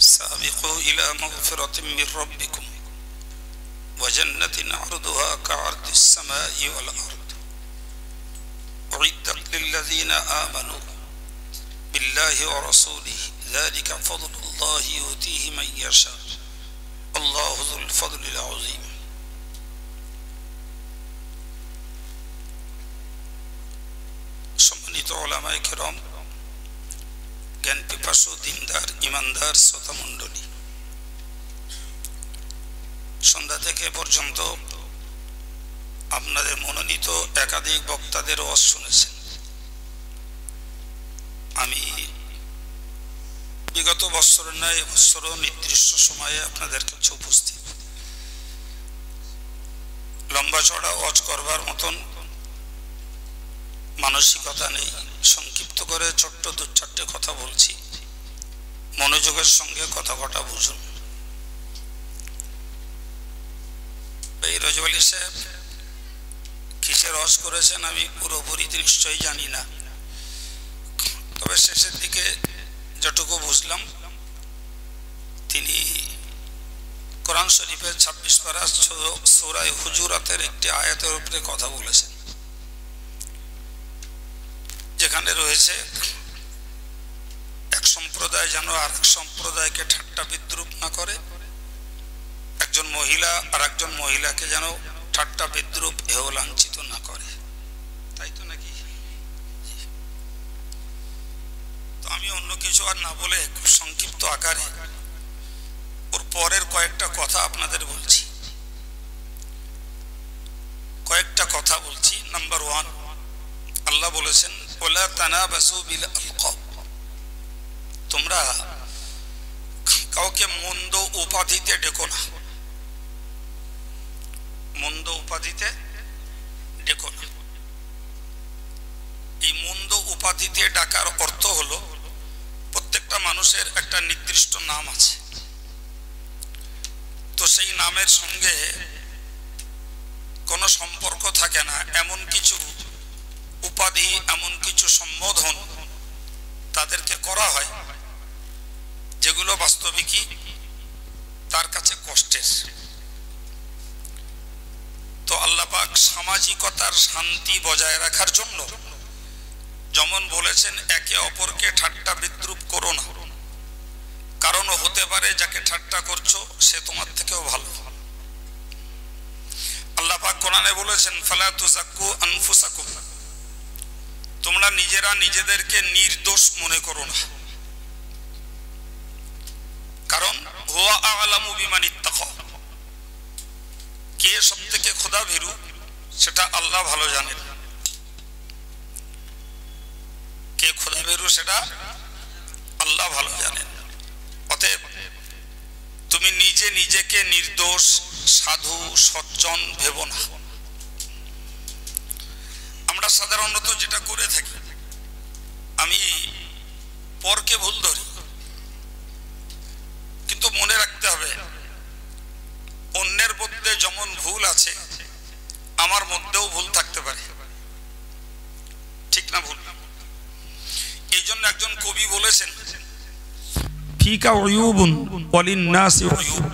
سابقوا إلى مغفرة من ربكم وجنة عرضها كعرض السماء والأرض أعدت للذين آمنوا بالله ورسوله ذلك فضل الله يؤتيه من يشاء الله ذو الفضل العظيم সম্মানিত ওলামায়ে কেরাম, জ্ঞান পিপাসু দিনদার ইমানদার শ্রোতা মণ্ডলী, সন্ধ্যা থেকে পর্যন্ত আপনাদের মনোনীত একাধিক বক্তাদের ওয়াজ শুনেছেন। আমি বিগত বছরের ন্যায় এবছরও নির্দিষ্ট সময়ে আপনাদের কাছে উপস্থিত। লম্বা চড়া ওয়াজ করবার মতন মানসিকতা নেই, সংক্ষিপ্ত করে ছোট্ট দু চারটে কথা বলছি, মনোযোগের সঙ্গে কথা কটা বুঝুন। এই রজব আলী সাহেব কিসের ওয়াজ করেছেন আমি পুরোপুরি নিশ্চয়ই জানি না, তবে শেষের দিকে যেটুকু বুঝলাম তিনি কোরআন শরীফের 26 পারা সূরা হুজুরাতের একটি আয়াতের উপরে কথা বলেছেন, যেখানে রয়েছে এক সম্প্রদায় যেন আর এক সম্প্রদায়কে ঠাট্টা বিদ্রুপ না করে, একজন মহিলা আর একজন মহিলাকে যেন ঠাট্টা বিদ্রুপ হেয় লাঞ্ছিত না করে, তাই তো নাকি? তো আমি অন্য কিছু আর না বলে খুব সংক্ষিপ্ত আকারে ওর পরের কয়েকটা কথা আপনাদের বলছি। কয়েকটা কথা বলছি। নাম্বার 1, আল্লাহ বলেছেন ওয়ালা তানাবাসু বিল আলকাব, তোমরা কাউকে মন্দ উপাধিতে ডেকো না, মন্দ উপাধিতে ডেকো না। এই মন্দ উপাধিতে ডাকার অর্থ হলো প্রত্যেকটা মানুষের একটা নির্দিষ্ট নাম আছে, তো সেই নামের সঙ্গে কোনো সম্পর্ক থাকে না এমন কিছু উপাধি, এমন কিছু সম্বোধন তাদেরকে করা হয় যেগুলো বাস্তবিকই তার কাছে কষ্টের। তো আল্লাহ পাক সামাজিকতার শান্তি বজায় রাখার জন্য যেমন বলেছেন একে অপরকে ঠাট্টা বিদ্রুপ করো না, কারণ হতে পারে যাকে ঠাট্টা করছো সে তোমার থেকেও ভালো। আল্লাহ পাক কোরআনে বলেছেন ফালা তুযাক্কু আনফুসাকুম, তোমরা নিজেরা নিজেদেরকে নির্দোষ মনে করো না, কারণ হুয়া আ'লামু বিমান ইত্তাকা, কে সবথেকে খোদা ভীরু সেটা আল্লাহ ভালো জানেন, কে খোদা ভীরু সেটা আল্লাহ ভালো জানেন। অতএব তুমি নিজে নিজেকে নির্দোষ সাধু সজ্জন ভেবো না। আমরা সাধারণত যেটা করে থাকি, আমি পরকে ভুল ধরি, কিন্তু মনে রাখতে হবে অন্যের মধ্যে যেমন ভুল আছে আমার মধ্যেও ভুল থাকতে পারে, ঠিক না ভুল? এই জন্য একজন কবি বলেছেন ফিকা উয়ুবুন ওয়ালিন্নাসি উয়ুব,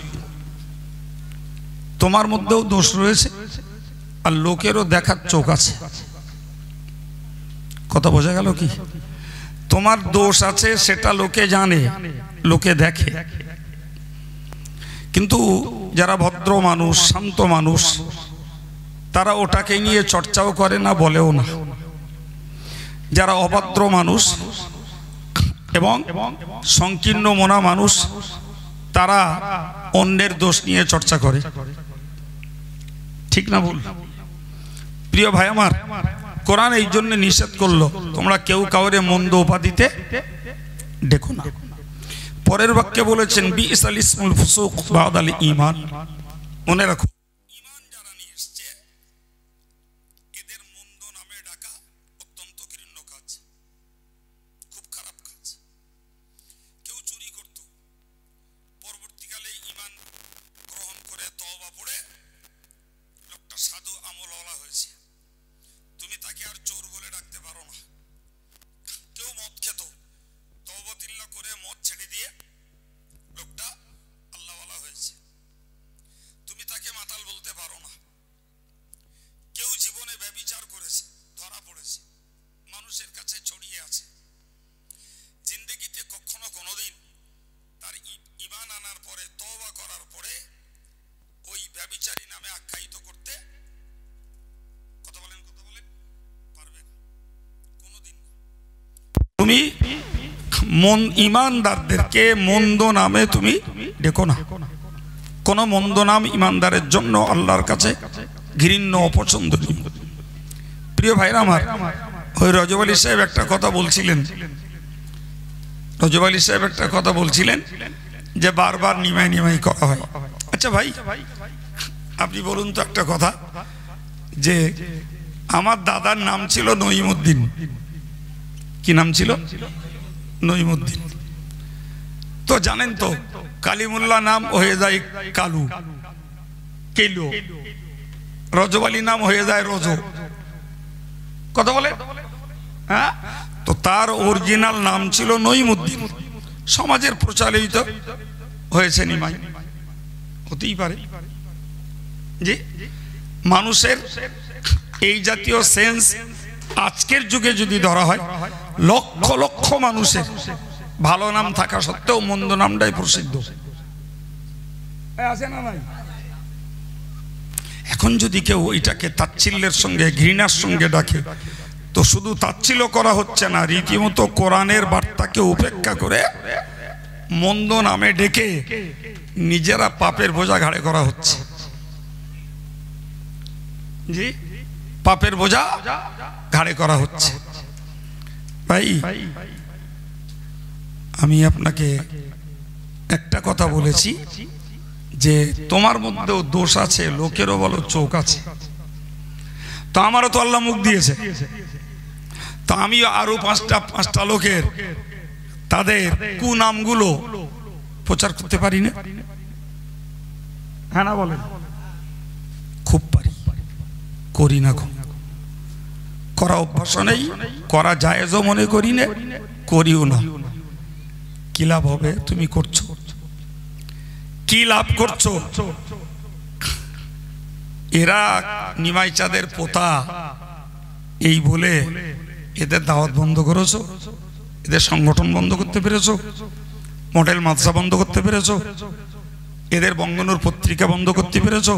তোমার মধ্যেও দোষ রয়েছে আর লোকেরও দেখার চোখ আছে। কথা বোঝা গেল কি? তোমার দোষ আছে সেটা লোকে জানে, লোকে দেখে, কিন্তু যারা ভদ্র মানুষ শান্ত মানুষ তারা ওটাকে নিয়ে চর্চাও করে না, বলেও না। যারা অভদ্র মানুষ এবং সংকীর্ণ মনা মানুষ তারা অন্যের দোষ নিয়ে চর্চা করে, ঠিক না ভুল? প্রিয় ভাই আমার, কোরআন এই জন্য নিষেধ করলো তোমরা কেউ কাউরে মন্দ উপাধিতে ডেকো না। পরের বাক্যে বলেছেন বিইসাল ইসমুল ফুসুক বাদাল ঈমান, মনে রাখো ঈমান যারা নিয়ে এসেছে এদের মন্দ নামে ডাকা অত্যন্ত ঘৃণ্য কাজ, খুব খারাপ কাজ। কেউ চুরি করত, পরবর্তীকালে ঈমান গ্রহণ করে তওবা পড়ে লোকটা সাধু আমলওয়ালা হয়েছে, তুমি তাকে আর চোর বলে ডাকতে পারো না। কেউ মদ খেত, তওবাতিল্লাহ করে মদ ছেড়ে দিয়ে লোক ব্যভিচারী নামে আখ্যায়িত করতে কথা বলেন পারবে না কোনোদিন। তুমি ইমানদারদেরকে মন্দ নামে তুমি ডেকো না। কোন মন্দ নাম ইমানদারের জন্য আল্লাহর কাছে ঘৃণ্য, অপছন্দনীয়। প্রিয় ভাইরা আমার, ওই রজব আলী সাহেব একটা কথা বলছিলেন, যে বারবার নিমাই করা হয়। আচ্ছা ভাই, আপনি বলুন তো একটা কথা, যে আমার দাদার নাম ছিল নঈমুদ্দিন। কি নাম ছিল? নঈমুদ্দিন। তো জানেন তো কালিমুল্লাহ নাম হয়ে যায় কালু, কেলো। রজব আলী নাম হয়ে যায় রজো। কথা বলে, হ্যাঁ? তো তার অরিজিনাল নাম ছিল নঈমুদ্দিন। সমাজের প্রচলিত হয়েছে নিমাই, হতেই পারে। জি, মানুষের এই জাতীয় সেন্স আজকের যুগে যদি ধরা হয়, লক্ষ লক্ষ মানুষের ভালো নাম থাকা সত্ত্বেও মন্দ নামটাই প্রসিদ্ধ আছে না নাই? এখন যদি কেউ এটাকে তাচ্ছিল্যের সঙ্গে, ঘৃণার সঙ্গে ডাকে, তো শুধু তাচ্ছিল্য করা হচ্ছে না, রীতিমতো কোরআনের বার্তাকে উপেক্ষা করে মন্দ নামে ডেকে নিজেরা পাপের বোঝা ঘাড়ে করা হচ্ছে। জি, পাপের বোঝা ঘাড়ে করা হচ্ছে। ভাই, আমি আপনাকে একটা কথা বলেছি, যে তোমার মধ্যেও দোষ আছে, লোকেরও বলো চোখ আছে। তো আমারও তো আল্লাহ মুখ দিয়েছে, তো আমি আরো পাঁচটা লোকের তাদের কুনামগুলো প্রচার করতে পারি না? হ্যাঁ না বলেন? খুব পারি, করি না। করা অভ্যাস নেই, করা জায়েজও মনে করি না, করিও না। কি লাভ হবে? তুমি করছো, কি লাভ করছো? এরা নিমাই চাঁদের পোতা এই বলে এদের দাওয়াত বন্ধ করেছো, এদের সংগঠন বন্ধ করতে পেরেছো, মডেল মাদ্রাসা বন্ধ করতে পেরেছো, এদের বঙ্গনুর পত্রিকা বন্ধ করতে পেরেছো,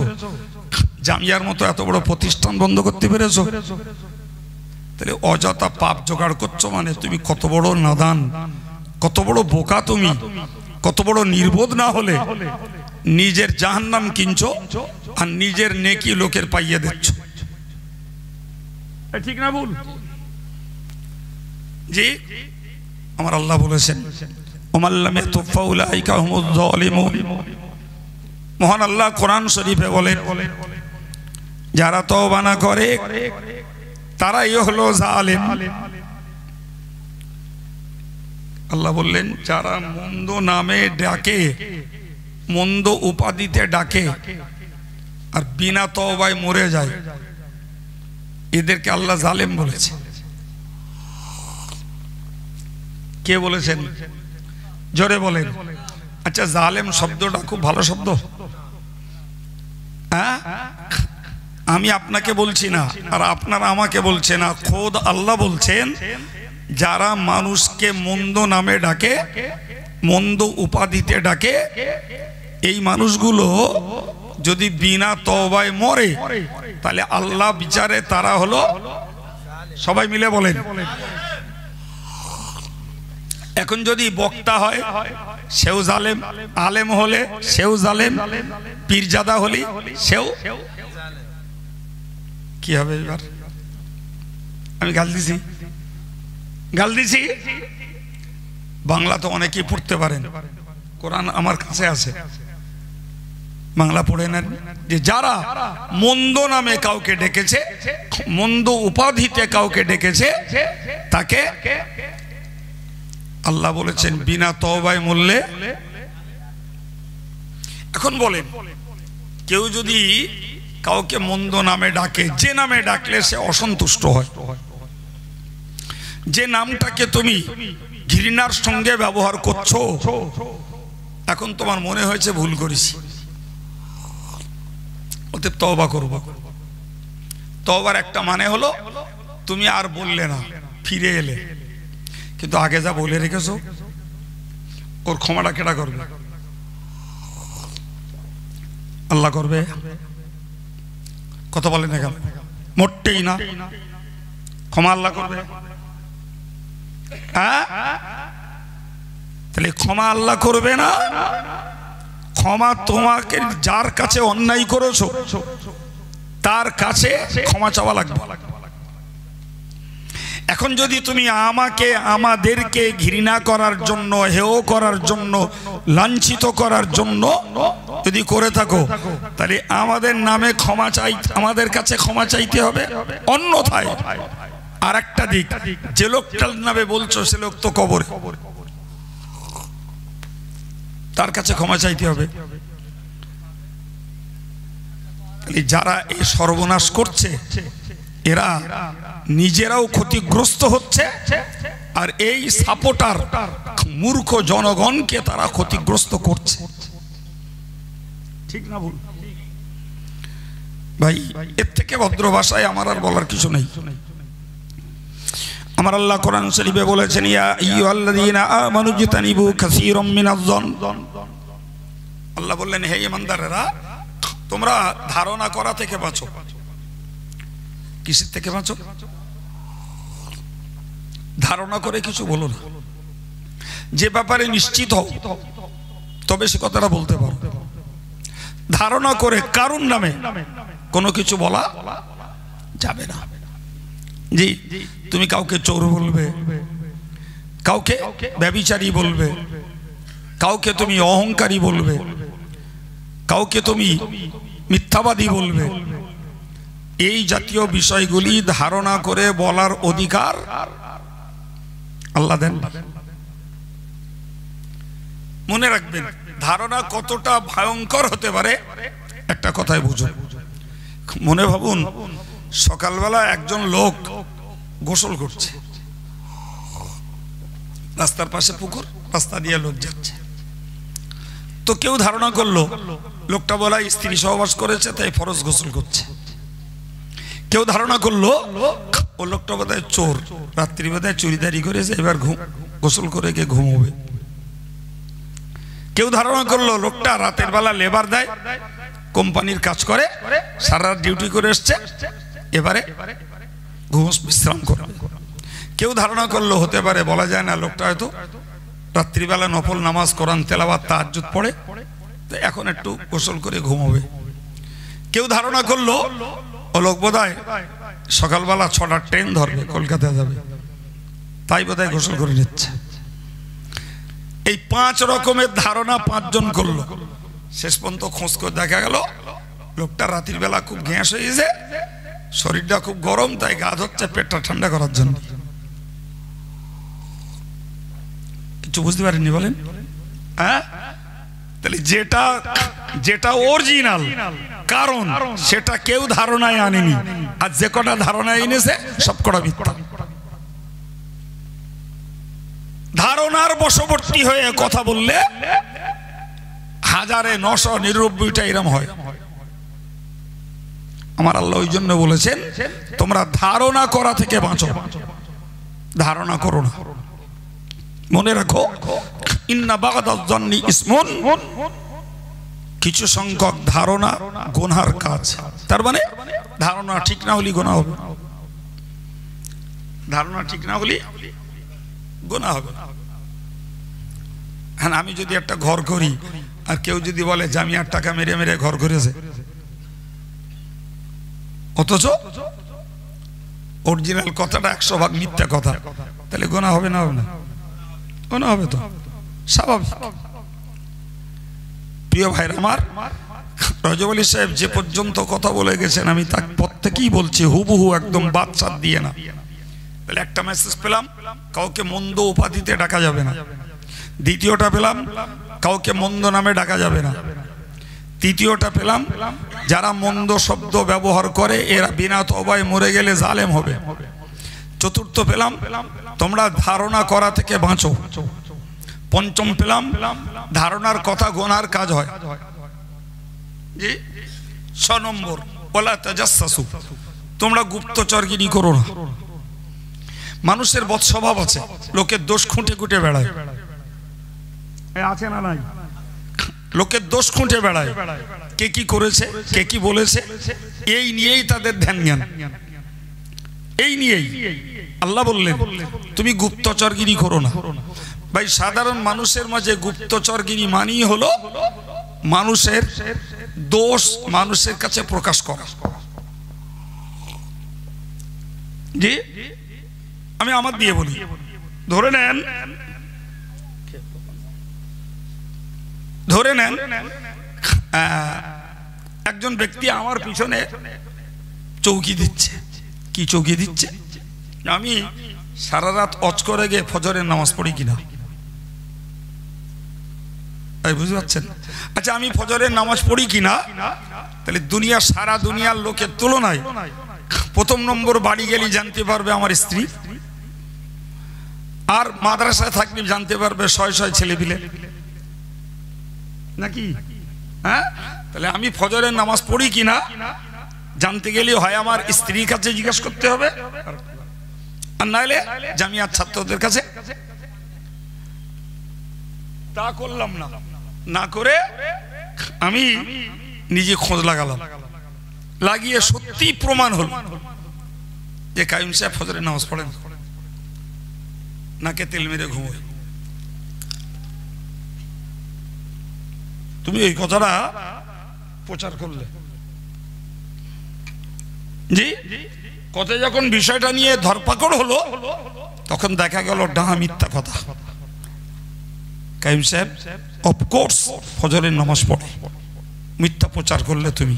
জামিয়ার মতো এত বড় প্রতিষ্ঠান বন্ধ করতে পেরেছো। তাহলে অযথা পাপ জোগাড় করছো, মানে তুমি কত বড় নাদান, কত বড় বোকা তুমি, কত বড় নির্বোধ না হলে নিজের জাহান্নাম কিনছো আর নিজের নেকি লোকের পাইয়ে দিচ্ছ। ঠিক না ভুল? জি, আমার আল্লাহ বলেছেন, মহান আল্লাহ কোরআন শরীফে বলেন, যারা তওবা না করে তারাই হলো জালেম। আল্লাহ বললেন, যারা মন্দ নামে ডাকে, মন্দ উপাধিতে ডাকে আর বিনা তওবায় মরে যায়, এদেরকে আল্লাহ জালেম বলেছে। কে বলেছেন? জোরে বলেন। আচ্ছা, জালেম শব্দটা খুব ভালো শব্দ, হ্যাঁ? আমি আপনাকে বলছি না, আর আপনারা আমাকে বলছে না, খোদ আল্লাহ বলছেন, যারা মানুষকে মন্দ নামে ডাকে, মন্দ উপাধিতে ডাকে, এই মানুষগুলো যদি বিনা তওবায় মরে, তাহলে আল্লাহ বিচারে তারা হলো, সবাই মিলে বলেন। এখন যদি বক্তা হয় সেও জালেম, আলেম হলে সেও জালেম, পীরজাদা হলে সেও। কি হবে এবার? আমি গাল দিছি। বাংলা তো অনেকেই পড়তে পারেন, কোরআন আমার কাছে আছে, বাংলা পড়ে নেন। যে যারা মন্দ নামে কাউকে ডেকেছে, মন্দ উপাধিতে কাউকে ডেকেছে, তাকে আল্লাহ বলেছেন বিনা তওবায় মরলে। এখন বলেন, কেউ যদি কাউকে মন্দ নামে ডাকে, যে নামে ডাকলে সে অসন্তুষ্ট হয়, যে নামটাকে তুমি ঘৃণার সঙ্গে ব্যবহার করছো, এখন তোমার মনে হয়েছে ভুল করেছি, ওতে তওবা করব। তওবার একটা মানে হলো তুমি আর বললে না, ফিরে এলে, কিন্তু আগে যা বলে রেখেছো ওর ক্ষমাটা কেটা করবে? আল্লাহ করবে। কথা বলে না কেন? মোটেই না। ক্ষমা আল্লাহ করবে? হ্যাঁ, তাহলে ক্ষমা আল্লাহ করবে না? ক্ষমা তোমাকে যার কাছে অন্যায় করেছো তার কাছে ক্ষমা চাওয়া লাগবে। এখন যদি তুমি আমাকে আমাদেরকে ঘৃণা করার জন্য, হেয় করার জন্য, লাঞ্ছিত করার জন্য যদি করে থাকো, তাহলে আমাদের নামে ক্ষমা চাই, আমাদের কাছে ক্ষমা চাইতে হবে। অন্যথায় আর একটা দিক, যে লোকটার নামে বলছো সে লোক তো কবরে, তার কাছে ক্ষমা চাইতে হবে। যারা এই সর্বনাশ করছে এরা নিজেরাও ক্ষতিগ্রস্ত হচ্ছে, আর এই সাপোর্টার মূর্খ জনগণকে তারা ক্ষতিগ্রস্ত করছে। ঠিক না ভুল? ভাই, এর থেকে ভদ্র ভাষায় আমার আর বলার কিছু নেই। আমার আল্লাহ কোরআন শরীফে বলেছেন, ইয়া আইয়ুহাল্লাযীনা আমানু ইজতানিবু কাসীরাম মিনাজ-যন। আল্লাহ বললেন, হে ঈমানদারেরা, তোমরা ধারণা করা থেকে বাঁচো। কিসের থেকে বাঁচো? ধারণা করে কিছু বলো না। যে ব্যাপারে নিশ্চিত হও তবে সে কথাটা বলতে পারো। ধারণা করে কারুর নামে কোনো কিছু বলা যাবে না। জি, তুমি কাউকে চোর বলবে, কাউকে ব্যভিচারী বলবে, কাউকে তুমি অহংকারী বলবে, কাউকে তুমি মিথ্যাবাদী বলবে, এই জাতীয় বিষয়গুলি ধারণা করে বলার অধিকার আল্লাহ দেন। মনে রাখবেন, ধারণা কতটা ভয়ঙ্কর হতে পারে একটা কথায় বুঝুন। মনে ভাবুন, সকালবেলা একজন লোক গোসল করছে, রাস্তার পাশে পুকুর, রাস্তা দিয়ে লোক যাচ্ছে, তো কেউ ধারণা করলো লোকটা বলা স্ত্রী সহবাস করেছে তাই ফরজ গোসল করছে। কেউ ধারণা করলো ও লোকটা বোধহয় চোর, রাত্রি বোধহয় চুরিদারি করেছে, এবার গোসল করে গিয়ে ঘুমোবে। কেউ ধারণা করলো লোকটা রাতের বেলা লেবার দেয়, কোম্পানির কাজ করে, সারা রাত ডিউটি করে এসছে, এবারে বিশ্রাম করবে। কেউ ধারণা করলো হতে পারে, বলা যায় না, লোকটা হয়তো রাত্রিবেলা নফল নামাজ, কোরআন তেলাওয়াত, তাহাজ্জুদ পড়ে, তো এখন একটু গোসল করে ঘুমোবে। কেউ ধারণা করলো ও লোক বোধহয় সকালবেলা 6টার ট্রেন ধরবে, কলকাতায় যাবে, তাই বোধহয় গোসল করে নিচ্ছে। এই 5 রকমের ধারণা 5 জন করলো। শেষ পর্যন্ত খোঁজ করে দেখা গেল লোকটা রাতের বেলা খুব গ্যাস হয়েছে, শরীরটা খুব গরম, তাই গা ধরছে পেটটা ঠান্ডা করার জন্য। কিছু বুঝতে পারেননি বলেন? হ্যাঁ, তাহলে যেটা অরিজিনাল কারণ সেটা কেউ ধারণায় আনেনি, আর যে কটা ধারণায় এনেছে সব কটা মিথ্যা। ধারণার বশবর্তী হয়ে কথা বললে 1999টা এরম হয়। আমার আল্লাহ ওই জন্য বলেছেন, তোমরা ধারণা করা থেকে বাঁচো, ধারণা করো না। মনে রাখো, ইন্না বাগাদাজ-যন্নি ইসমুন, কিছু সংখ্যক ধারণা গুনার কাজ। তার মানে ধারণা ঠিক না হলে গুনাহ হবে, ধারণা ঠিক না হলে গুনাহ হবে। হ্যাঁ, আমি যদি একটা ঘর করি আর কেউ যদি বলে জামিয়ার টাকা মেরে মেরে ঘর করেছে, অথচ অরিজিনাল কথাটা 100% মিথ্যা কথা, তাহলে গুনাহ হবে না? হবে না? গুনাহ হবে তো, স্বাভাবিক। প্রিয় ভাইরা আমার, রজব আলী সাহেব যে পর্যন্ত কথা বলে গেছেন আমি তার প্রত্যেকেই বলছি হুবহু, একদম বাদশাহ দিয়ে না। তাহলে একটা মেসেজ পেলাম, কাউকে মন্দ উপাধিতে ডাকা যাবে না। দ্বিতীয়টা পেলাম, কাউকে মন্দ নামে ডাকা যাবে না। তৃতীয়টা পেলাম, যারা মন্দ শব্দ ব্যবহার করে এরা বিনা তওবায় মরে গেলে জালেম হবে। চতুর্থ পেলাম, তোমরা ধারণা করা থেকে বাঁচো। পঞ্চম পেলাম, ধারণার কথা গুনার কাজ হয়। জি। 6 নম্বর, ওয়ালা তাজাসসু, তোমরা গুপ্তচরগিরি করো না। মানুষের বদ স্বভাব আছে, লোকের দোষ খুঁটে খুঁটে বেড়ায়, আছে না নাই? লোকের দোষ খুঁটে বেড়ায়, কে কি করেছে, কে কি বলেছে, এই নিয়েই তাদের ধ্যান জ্ঞান, এই নিয়েই। আল্লাহ বললেন তুমি গুপ্তচরগিরি করো না। ভাই সাধারণ মানুষের মাঝে গুপ্তচরগিরি মানেই হলো মানুষের দোষ মানুষের কাছে প্রকাশ করা। জি, আমি আমার দিয়ে বলি, ধরে নেন একজন ব্যক্তি আমার পিছনে চৌকি দিচ্ছে। কি চৌকি দিচ্ছে? আমি সারা রাত অজ করে গিয়ে ফজরের নামাজ পড়ি কিনা, বুঝতে পারছেন? আচ্ছা, আমি ফজরের নামাজ পড়ি কিনা, তাহলে দুনিয়া সারা দুনিয়ার লোকের তুলনায় প্রথম নম্বর বাড়ি গেলে জানতে পারবে আমার স্ত্রী, আর মাদ্রাসায় থাকলে জানতে পারবে শয় শয় ছেলে পিলে, নাকি? হ্যাঁ, তাহলে আমি ফজরের নামাজ পড়ি কিনা জানতে গেলে হয় আমার স্ত্রীর কাছে জিজ্ঞেস করতে হবে, আর নাইলে জামিয়ার ছাত্রদের কাছে। তা করলাম না, না করে আমি নিজে খোঁজ লাগালাম, লাগিয়ে সত্যি প্রমাণ হল যে কাইম সাহেব ফজরের নামাজ পড়েন, নাকে তেল মেরে ঘুমোয়। তুমি এই কথাটা প্রচার করলে, জি, কথা যখন বিষয়টা নিয়ে ধরপাকড় হলো তখন দেখা গেল ডাহা মিথ্যা কথা। কাইম সাহেব অফকোর্স ফজরের নামাজ পড়ে, মিথ্যা প্রচার করলে তুমি।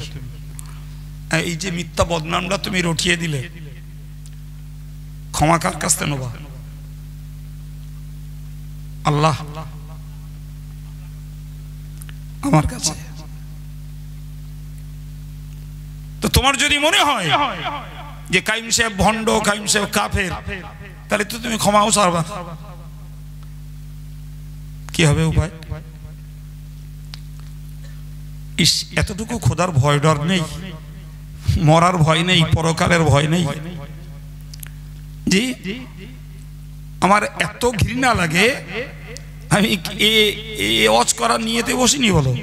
এই যে মিথ্যা বদনামটা তুমি রটিয়ে দিলে, ক্ষমা কার কাছ থেকে নেবা? আল্লাহ, আমার কাছে। তো তোমার যদি মনে হয় যে কাইম সাহেব ভণ্ড, কাইম সাহেব কাফের, তাহলে তো তুমি ক্ষমাও চাইবা। কি হবে উপায়? এতটুকু খোদার ভয় ডর নেই, মরার ভয় নেই, পরকালের ভয় নেই। জি, আমার এত ঘৃণা লাগে, আমি ওয়াজ করার নিয়েতে বসিনি। বলো,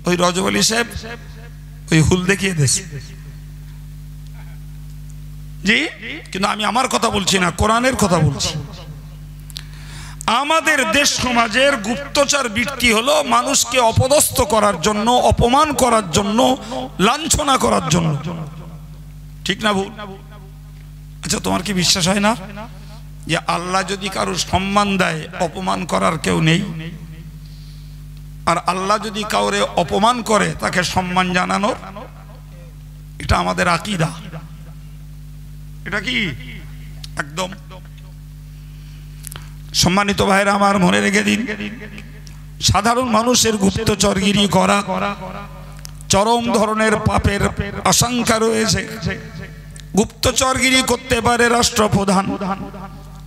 ওই রজব আলী সাহেব ওই হুল দেখিয়ে দিয়েছে। জি, কিন্তু আমি আমার কথা বলছি না, কোরআনের কথা বলছি। আমাদের দেশ সমাজের গুপ্তচর বৃত্তি হলো মানুষকে অপদস্থ করার জন্য, অপমান করার জন্য, লাঞ্ছনা করার জন্য। ঠিক না ভুল? আচ্ছা, তোমার কি বিশ্বাস হয় না যে আল্লাহ যদি কারো সম্মান দেয়, অপমান করার কেউ নেই? আর আল্লাহ যদি কাউরে অপমান করে তাকে সম্মান জানানোর, এটা আমাদের আকীদা। এটা কি একদম সম্মানিত ভাইরা আমার, মনে রেখে দিন, সাধারণ মানুষের গুপ্তচরগিরি করা চরম ধরনের পাপের আশঙ্কা রয়েছে। গুপ্তচরগিরি করতে পারে রাষ্ট্রপ্রধান,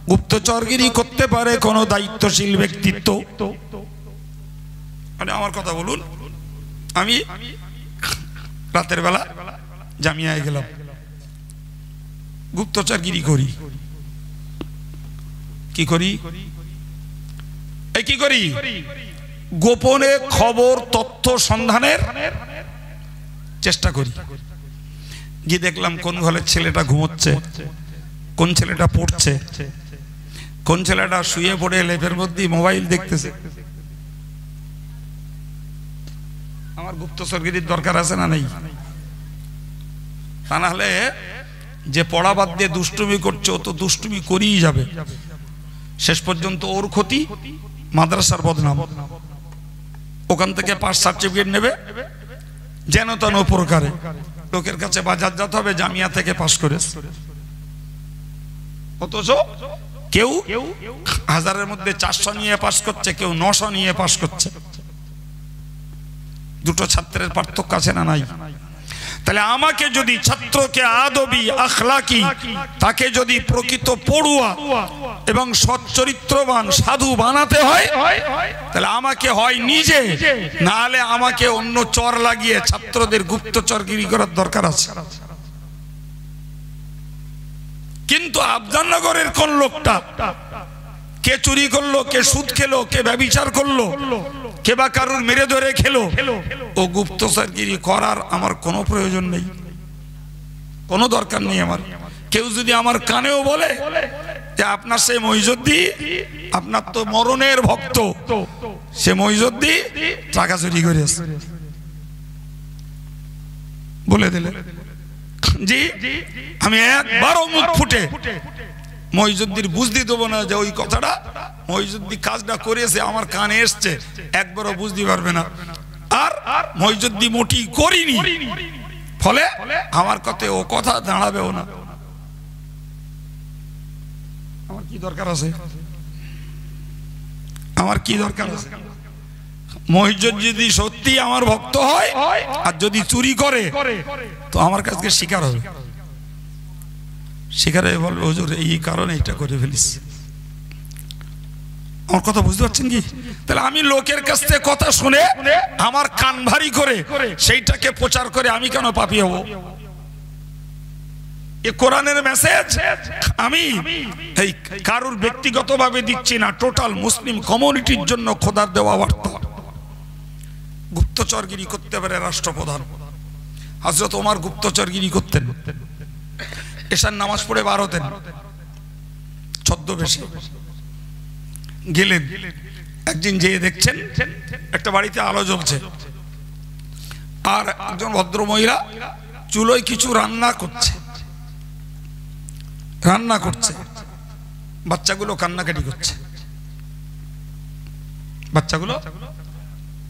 গুপ্তচরগিরি করতে পারে কোনো দায়িত্বশীল ব্যক্তিত্ব। মানে আমার কথা বলুন, আমি রাতের বেলা জামিয়ায় গেলাম, গুপ্তচরগিরি করি। কি করি? এই কি করি? গোপনে খবর তথ্য সন্ধানের চেষ্টা করি। গিয়ে দেখলাম কোন ঘরের ছেলেটা ঘুমোচ্ছে, কোন ছেলেটা পড়ছে, কোন ছেলেটা শুয়ে পড়ে লেপের মধ্যে মোবাইল দেখতেছে। আমার গুপ্তচরগিরির দরকার আছে না নেই? তা না হলে যে পড়া বাদ দিয়ে দুষ্টুমি করছে, ও তো দুষ্টুমি করেই যাবে, শেষ পর্যন্ত ওর ক্ষতি, মাদ্রাসার বদনাম। ওখান থেকে পাস সার্টিফিকেট নেবে যেন তেন প্রকারে, লোকের কাছে বাজারজাত হবে জামিয়া থেকে পাস করে। অথচ কেউ 1000-এর মধ্যে 400 নিয়ে পাস করছে, কেউ 900 নিয়ে পাস করছে। দুটো ছাত্রের পার্থক্য আছে না নাই? তাহলে আমাকে যদি ছাত্রকে আদবি আখলাকি, তাকে যদি প্রকৃত পড়ুয়া এবং সচ্চরিত্রবান সাধু বানাতে হয়, তাহলে আমাকে হয় নিজে, না হলে আমাকে অন্য চর লাগিয়ে ছাত্রদের গুপ্তচরগিরি করার দরকার আছে। কিন্তু আফজাননগরের কোন লোকটা কে চুরি করলো, কে সুদ খেলো, কে ব্যভিচার করলো, কে বা কারুর মেরে ধরে খেলো, ও গুপ্তচরগিরি করার আমার কোনো প্রয়োজন নেই, কোনো দরকার নেই আমার। কেউ যদি আমার কানেও বলে যে আপনার সেই মহিজুদ্দিন, আপনার তো মরণের ভক্ত, সে মহিজুদ্দিন টাকা চুরি করেছে, বলে দিলে জি, আমি একবারও মুখ ফুটে মহিজুদ্দিন বুঝতে দেবো না যে ওই কথাটা মহিজুদ্দিন কাজটা করেছে আমার কানে এসছে, একবারও বুঝতে পারবে না। আর মহিজুদ্দিন মোটি করিনি, ফলে আমার কথা ও কথা দাঁড়াবেও না। আমার কি দরকার আছে, আমার কি দরকার আছে? মহিজুদ্দিন যদি সত্যি আমার ভক্ত হয় আর যদি চুরি করে তো আমার কাছে শিকার হবে, শিকারে বলবে হুজুর এই কারণে এটা করে ফেলিস। আমার কথা বুঝতে পারছেন কি? তাহলে আমি লোকের কাছ থেকে কথা শুনে আমার কান ভারী করে সেইটাকে প্রচার করে আমি কেন পাপী হব? এ কোরআনের মেসেজ আমি এই কারুর ব্যক্তিগতভাবে দিচ্ছি না, টোটাল মুসলিম কমিউনিটির জন্য খোদার দেওয়া বার্তা। গুপ্তচরগিরি করতে পারে রাষ্ট্রপ্রধান। হযরত ওমর গুপ্তচরগিরি করতেন, এশার নামাজ পড়ে বার হতেন ছদ্মবেশে। গেলেন একদিন যেয়ে দেখছেন একটা বাড়িতে আলো জ্বলছে, আর একজন ভদ্র মহিলা চুলোয় কিছু রান্না করছে, বাচ্চাগুলো কান্নাকাটি করছে, বাচ্চাগুলো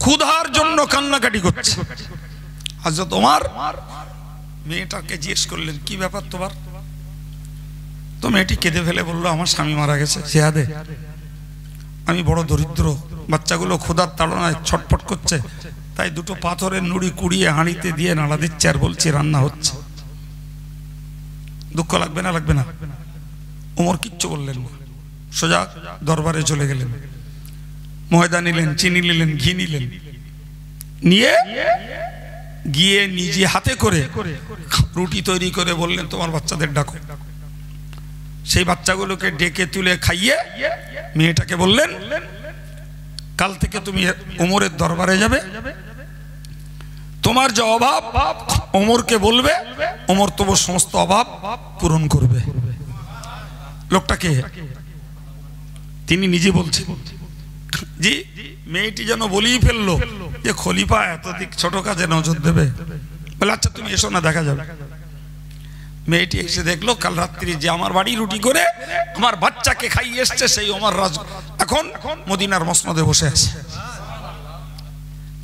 ক্ষুধার জন্য কান্নাকাটি করছে। হযরত ওমর মেয়েটাকে জিজ্ঞেস করলেন কি ব্যাপার তোমার? তো মেয়েটি কেঁদে ফেলে বললো আমার স্বামী মারা গেছে জিহাদে, আমি বড় দরিদ্র, বাচ্চাগুলো ক্ষুধার তাড়নায় ছটফট করছে, তাই দুটো পাথরের নুড়ি কুড়িয়ে হাঁড়িতে দিয়ে নাড়া দিচ্ছে আর বলছি রান্না হচ্ছে। দুঃখ লাগবে না? লাগবে না? ওমর কিচ্ছু বললেন না, সোজা দরবারে চলে গেলেন, ময়দা নিলেন, চিনি নিলেন, ঘি নিলেন, নিয়ে গিয়ে নিজে হাতে করে রুটি তৈরি করে বললেন তোমার বাচ্চাদের ডাকো। সেই বাচ্চাগুলোকে ডেকে তুলে খাইয়ে মেয়েটাকে বললেন কাল থেকে তুমি ওমরের দরবারে যাবে, তোমার যে অভাব ওমরকে বলবে, ওমর তোমার সমস্ত অভাব পূরণ করবে। লোকটাকে তিনি নিজে বলছেন। জি, মেয়েটি যেন বলেই ফেললো যে খলিফা এতদিক ছোট কাজে নজর দেবে, বলে আচ্ছা তুমি এসো না দেখা যাবে। মেয়েটি এসে দেখলো কাল রাত্রি যে আমার বাড়ি রুটি করে আমার বাচ্চাকে খাইয়ে এসছে সেই ওমর রাজ এখন মদিনার মসনদে বসে আছে।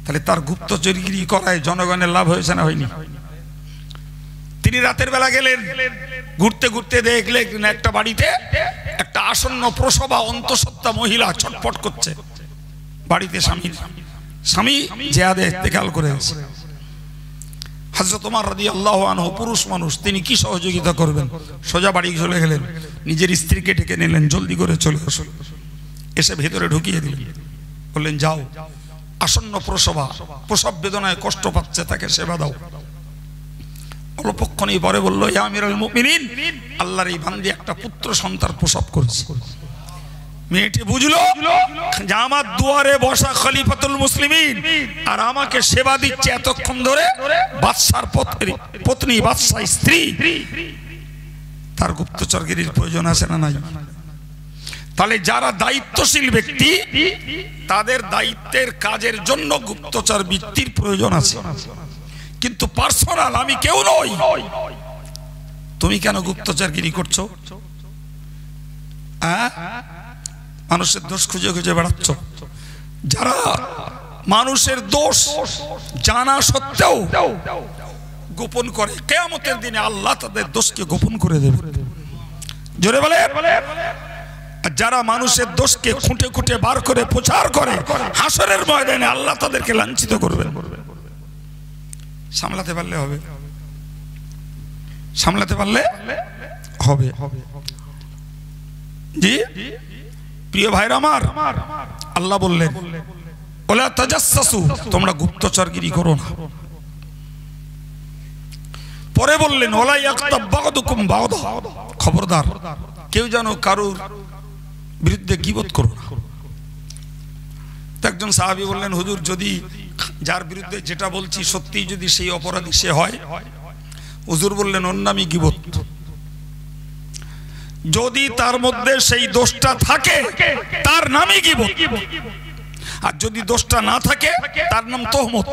তাহলে তার গুপ্তচরগিরি করায় জনগণের লাভ হয়েছে না হয়নি? তিনি রাতের বেলা গেলেন, ঘুরতে ঘুরতে দেখলেন একটা বাড়িতে একটা আসন্ন প্রসবা অন্তঃসত্ত্বা মহিলা ছটফট করছে, বাড়িতে স্বামী জিহাদে ইন্তেকাল করে গেছে। হযরত ওমর রাদিয়াল্লাহু আনহু পুরুষ মানুষ, তিনি কি সহযোগিতা করবেন? সোজা বাড়ি চলে গেলেন, নিজের স্ত্রীকে ডেকে নিলেন, জলদি করে চলে আসো। এসে ভেতরে ঢুকিয়ে দিলেন, বললেন যাও, আসন্ন প্রসব বেদনায় কষ্ট পাচ্ছে, তাকে সেবা দাও। অল্পক্ষণই পরে বললো ইয়া আমিরুল মুমিনিন, আল্লাহর এই বান্দি একটা পুত্র সন্তান প্রসব করেছে। মেয়েটি বুঝলো যে আমার দুয়ারে বসা খলিফাতুল মুসলিমিন আর আমাকে সেবা দিচ্ছে এতক্ষণ ধরে বাদশার পত্নী, বাদশার স্ত্রী, তার গুপ্তচরগিরির প্রয়োজন আছে না নাই? তাহলে যারা দায়িত্বশীল ব্যক্তি তাদের দায়িত্বের কাজের জন্য গুপ্তচর বৃত্তির প্রয়োজন আছে, কিন্তু পার্সোনাল আমি কেউ নই। তুমি কেন গুপ্তচরগিরি করছো? মানুষের দোষ খুঁজে খুঁজে বেড়াচ্ছ। যারা মানুষের দোষ জানা সত্ত্বেও গোপন করে, কিয়ামতের দিনে আল্লাহ তাদের দোষকে গোপন করে দেবে। জোরে বলে। যারা মানুষের দোষকে খুঁটে খুঁটে বার করে প্রচার করে, হাসরের ময়দানে আল্লাহ তাদেরকে লাঞ্ছিত করবে। সামলাতে পারলে হবে, সামলাতে পারলে হবে। জি প্রিয় ভাইরা আমার, আল্লাহ বললেন ওলা তাজাসসু, তোমরা গুপ্তচরগিরি করো না। পরে বললেন ওলা ইয়াগতাব বা'দুকুম বা'দা, খবরদার কেউ যেন কারুর বিরুদ্ধে গীবত করো না। তো একজন সাহাবী বললেন, হুজুর যদি যার বিরুদ্ধে যেটা বলছি সত্যি যদি সেই অপরাধী সে হয়, হুজুর বললেন ওর নামই গীবত। যদি তার মধ্যে সেই দোষটা থাকে তার নামই গীবত, আর যদি দোষটা না থাকে তার নাম তোহমত।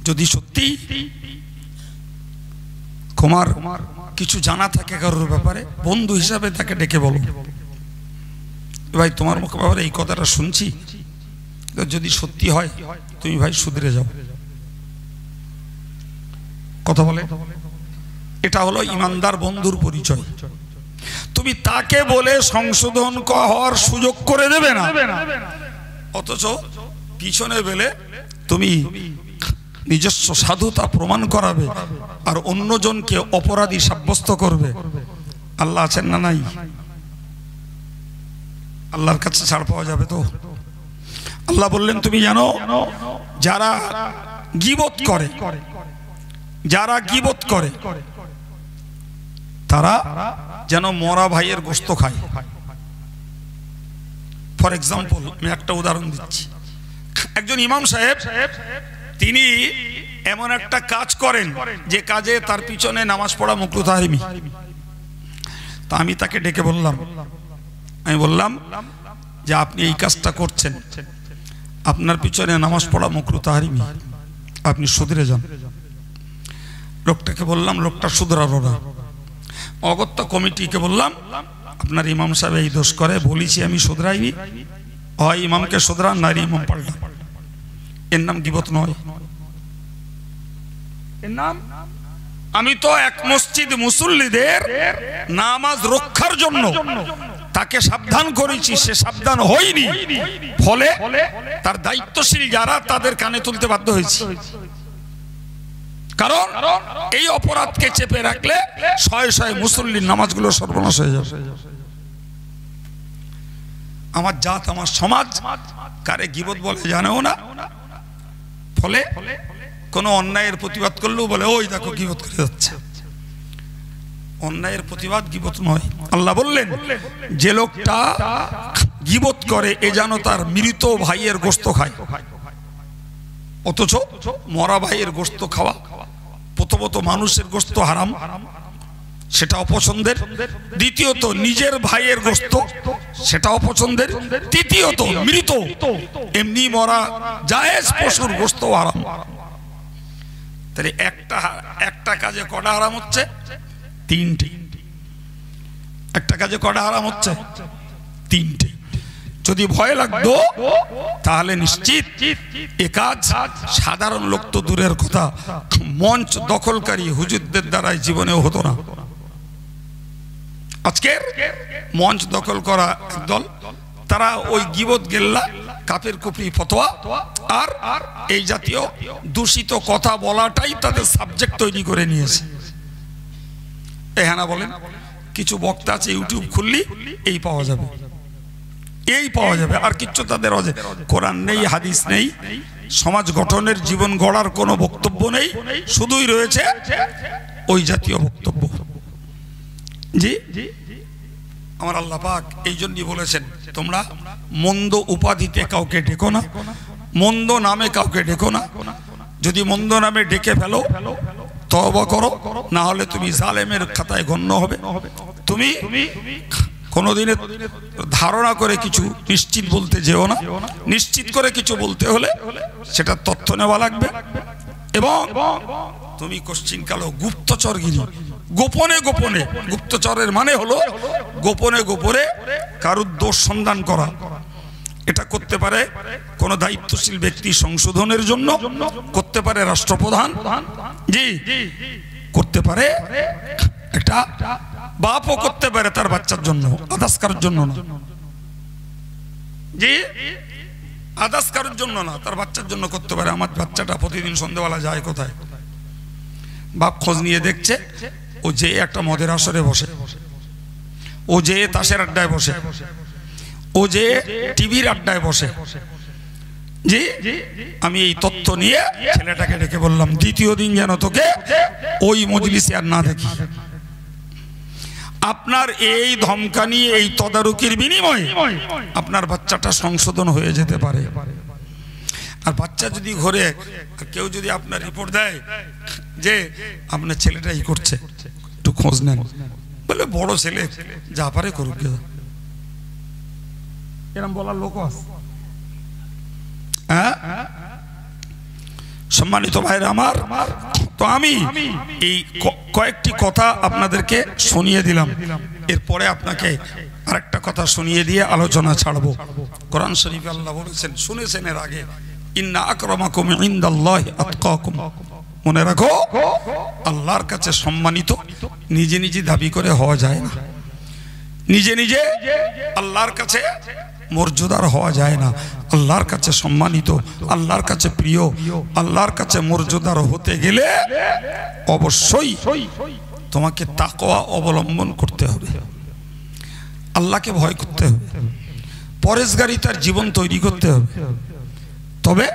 যদি সত্যি তোমার কিছু জানা থাকে কারোর ব্যাপারে, বন্ধু হিসাবে তাকে ডেকে বলো, ভাই তোমার মুখে ব্যাপারে এই কথাটা শুনছি, যদি সত্যি হয় তুমি ভাই শুধরে যাও। কথা বলে, এটা হলো ইমানদার বন্ধুর পরিচয়। তুমি তাকে বলে সংশোধন হওয়ার সুযোগ করে দেবে না, অথচ পিছনে বেলে তুমি নিজস্ব সাধুতা প্রমাণ করাবে আর অন্যজনকে অপরাধী সাব্যস্ত করবে। আল্লাহ আছেন না নাই? আল্লাহর কাছে ছাড় পাওয়া যাবে তো? আল্লাহ বললেন তুমি জানো যারা গীবত করে, যারা গীবত করে তারা যেন মরা ভাইয়ের গোশত খায়। ফর এক্সাম্পল আমি একটা উদাহরণ দিচ্ছি। একজন ইমাম সাহেব তিনি এমন একটা কাজ করেন যে কাজে তার পিছনে নামাজ পড়া মাকরুহ তাহরিমি। তা আমি তাকে ডেকে বললাম, আমি বললাম যে আপনি এই কাজটা করছেন, আপনার পিছনে নামাজ পড়া মাকরুহ তাহরিমি, আপনি শুধরে যান। লোকটাকে বললাম, লোকটা শুধরালো না। অগত্যা কমিটিকে বললাম আপনার ইমাম সাহেব এই দোষ করে, বলেছি আমি শুধরাইনি, হয় ইমামকে শুধরান না ইমাম পাল্টান। এর নাম গীবত নয়, এর নাম, আমি তো এক মসজিদ মুসল্লিদের নামাজ রক্ষার জন্য তাকে সাবধান করেছি, সে সাবধান হয়নি, ফলে তার দায়িত্বশীল যারা তাদের কানে তুলতে বাধ্য হয়েছে। কারণ এই অপরাধকে চেপে রাখলে শয়ে শয়ে মুসল্লির নামাজগুলো সর্বনাশ হয়ে যাবে। আমার জাত আমার সমাজ কারে গীবত বলে জানেও না, ফলে কোনো অন্যায়ের প্রতিবাদ করলেও বলে ওই দেখো গীবত করে যাচ্ছে। অন্যায়ের প্রতিবাদ গীবত নয়। আল্লাহ বললেন যে লোকটা গীবত করে এ যেন তার মৃত ভাইয়ের গোশত খায়। অথচ মরা ভাইয়ের গোশত খাওয়া, প্রথমত মানুষের গোশত হারাম, সেটা অপছন্দের। দ্বিতীয়ত নিজের ভাইয়ের গোশত, সেটা অপছন্দের। তৃতীয়ত মৃত এমনি মরা জায়েজ পশুর গোশত হারাম। তাহলে একটা কাজে কটা হারাম হচ্ছে? তিনটে। একটা কাজে কটা হারাম হচ্ছে? তিনটে। যদি ভয় লাগতো তাহলে নিশ্চিত এ কাজ সাধারণ লোক তো দূরের কথা, মঞ্চ দখলকারী হুজুরদের দ্বারাই জীবনেও হতো না। আজকের মঞ্চ দখল করা একদল, তারা ওই গীবত গেল্লা কাফের কুফরি ফতোয়া আর এই জাতীয় দূষিত কথা বলাটাই তাদের সাবজেক্ট তৈরি করে নিয়েছে। হ্যাঁ না বলেন? কিছু বক্তা আছে ইউটিউব খুললি এই পাওয়া যাবে, এই পাওয়া যাবে, আর কিচ্ছু তাদের কোরআন নেই, হাদিস নেই, সমাজ গঠনের জীবন গড়ার কোনো বক্তব্য নেই, শুধুই রয়েছে ওই জাতীয় বক্তব্য। জি, আমার আল্লাহ পাক এই জন্যই বলেছেন তোমরা মন্দ উপাধিতে কাউকে ডেকো না, মন্দ নামে কাউকে ডেকো না। যদি মন্দ নামে ডেকে ফেলো তওবা করো, না হলে তুমি জালেমের খাতায় গণ্য হবে। তুমি কোনোদিনে ধারণা করে কিছু নিশ্চিত বলতে যেও না। নিশ্চিত করে কিছু বলতে হলে সেটা তথ্য নেওয়া লাগবে। এবং তুমি কোশ্চিনকালো গুপ্তচরগিরি, গোপনে গোপনে, গুপ্তচরের মানে হলো গোপনে গোপনে কারুর দোষ সন্ধান করা। এটা করতে পারে কোন দায়িত্বশীল ব্যক্তি সংশোধনের জন্য, করতে পারে রাষ্ট্রপ্রধান, জি, করতে পারে একটা বাপও করতে পারে তার বাচ্চার জন্য, আদাস কারোর জন্য না। জি, আদাস কারোর জন্য না, তার বাচ্চার জন্য করতে পারে। আমার বাচ্চাটা প্রতিদিন সন্ধ্যাবেলা যায় কোথায়, বাপ খোঁজ নিয়ে দেখছে ও যে একটা মদের আসরে বসে, ও যে তাসের আড্ডায় বসে, ও যে টিভির আড্ডায় বসে। জি, আমি এই তথ্য নিয়ে ছেলেটাকে ডেকে বললাম দ্বিতীয় দিন যেন তোকে ওই মজলিসে আর না দেখি। আপনার এই ধমকানি, এই তদারকির বিনিময়ে আপনার বাচ্চাটা সংশোধন হয়ে যেতে পারে। আর বাচ্চা যদি ঘরে কেউ যদি আপনার রিপোর্ট দেয় যে আপনার ছেলেটা এই করছে, একটু খোঁজ নেন, বলে বড় ছেলে যা পারে করুক, এরকম বলার লোক আছে। হ্যাঁ, সম্মানিত ভাইরা আমার, তো আমি এই কয়েকটি কথা আপনাদেরকে শুনিয়ে দিলাম। এরপরে আপনাকে আরেকটা কথা শুনিয়ে দিয়ে আলোচনা ছাড়বো। কোরআন শরীফে আল্লাহ বলেছেন, শুনেছেন এর আগে, ইন্না আকরামাকুম ইনদাল্লাহি আতকাকুম। মনে রাখো, আল্লাহর কাছে সম্মানিত নিজে নিজে দাবি করে হওয়া যায় না। নিজে নিজে আল্লাহর কাছে মর্যাদার হওয়া যায় না। আল্লাহর কাছে সম্মানিত, আল্লাহর কাছে প্রিয়, আল্লাহর কাছে মর্যাদার হতে গেলে অবশ্যই তোমাকে তাকওয়া অবলম্বন করতে হবে, আল্লাহকে ভয় করতে হবে, পরেশগারিতার জীবন তৈরি করতে হবে। তবে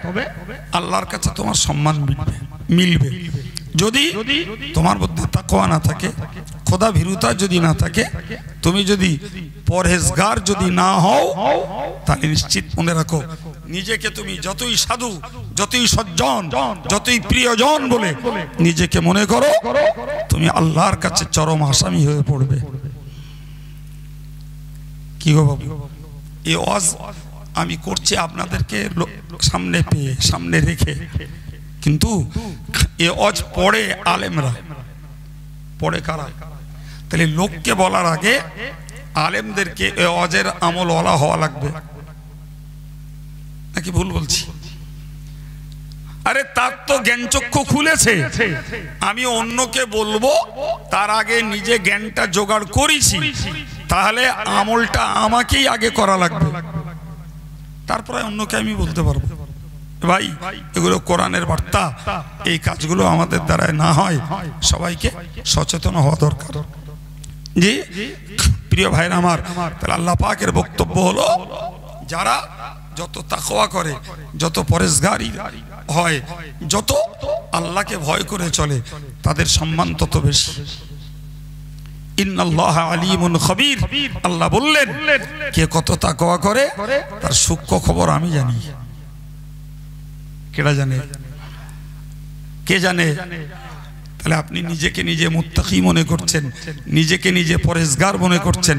আল্লাহর কাছে তোমার সম্মান মিলবে। যদি তোমার মধ্যে তাকওয়া না থাকে, খোদা ভীরুতা যদি না থাকে, তুমি যদি পরহেজগার যদি না হও, তাহলে নিশ্চিত মনে রাখো, নিজেকে তুমি যতই সাধু, যতই সজ্জন, যতই প্রিয়জন বলে নিজেকে মনে করো, তুমি আল্লাহর কাছে চরম আসামি হয়ে পড়বে। কি গো বাবু, এই ওয়াজ আমি করছি আপনাদেরকে সামনে পেয়ে, সামনে রেখে, কিন্তু এ ওয়াজ পড়ে আলেমরা, পড়ে কারা? তাহলে লোককে বলার আগে আলেমদেরকে এ ওয়াজের আমলওয়ালা হওয়া লাগবে, নাকি ভুল বলছি? আরে তার তো জ্ঞানচক্ষু খুলেছে, আমি অন্যকে বলবো তার আগে নিজে জ্ঞানটা জোগাড় করেছি, তাহলে আমলটা আমাকেই আগে করা লাগবে, তারপরে অন্যকে আমি বলতে পারবো। ভাই, এগুলো কোরআনের বার্তা, এই কাজগুলো আমাদের দ্বারায় না হয়, সবাইকে সচেতন হওয়া দরকার। জি প্রিয় ভাইরা আমার, তাহলে আল্লাহ পাকের বক্তব্য হলো, যারা যত তাকওয়া করে, যত পরেশগারি হয়, যত আল্লাহকে ভয় করে চলে, তাদের সম্মান তত বেশি। ইন্নাল্লাহ আলিমুন খবীর, আল্লাহ বললেন, কে কত তাকওয়া করে তার সূক্ষ্ম খবর আমি জানি। কেডা জানে? কে জানে? তাহলে আপনি নিজেকে নিজে মুত্তাকি মনে করছেন, নিজেকে নিজে পরেশগার মনে করছেন,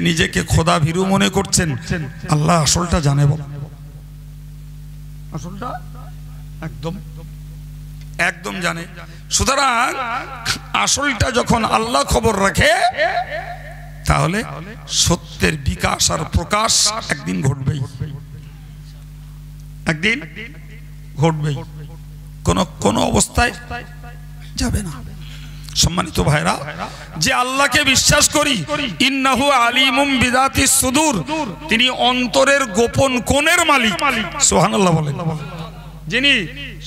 নিজেকে খোদা ভীরু মনে করছেন, আল্লাহ আসলটা জানে। বল, আসলটা একদম জানে। সুতরাং আসলটা যখন আল্লাহ খবর রাখে, তাহলে সত্যের বিকাশ আর প্রকাশ একদিন ঘটবেই, একদিন ঘটবেই, কোন অবস্থায় যাবে না। সম্মানিত ভাইরা, যে আল্লাহকে বিশ্বাস করি, ইন্নাহু আলিমুম বিযাতিস সুদূর, তিনি অন্তরের গোপন কোণের মালিক। সুবহানাল্লাহ বলেন। যিনি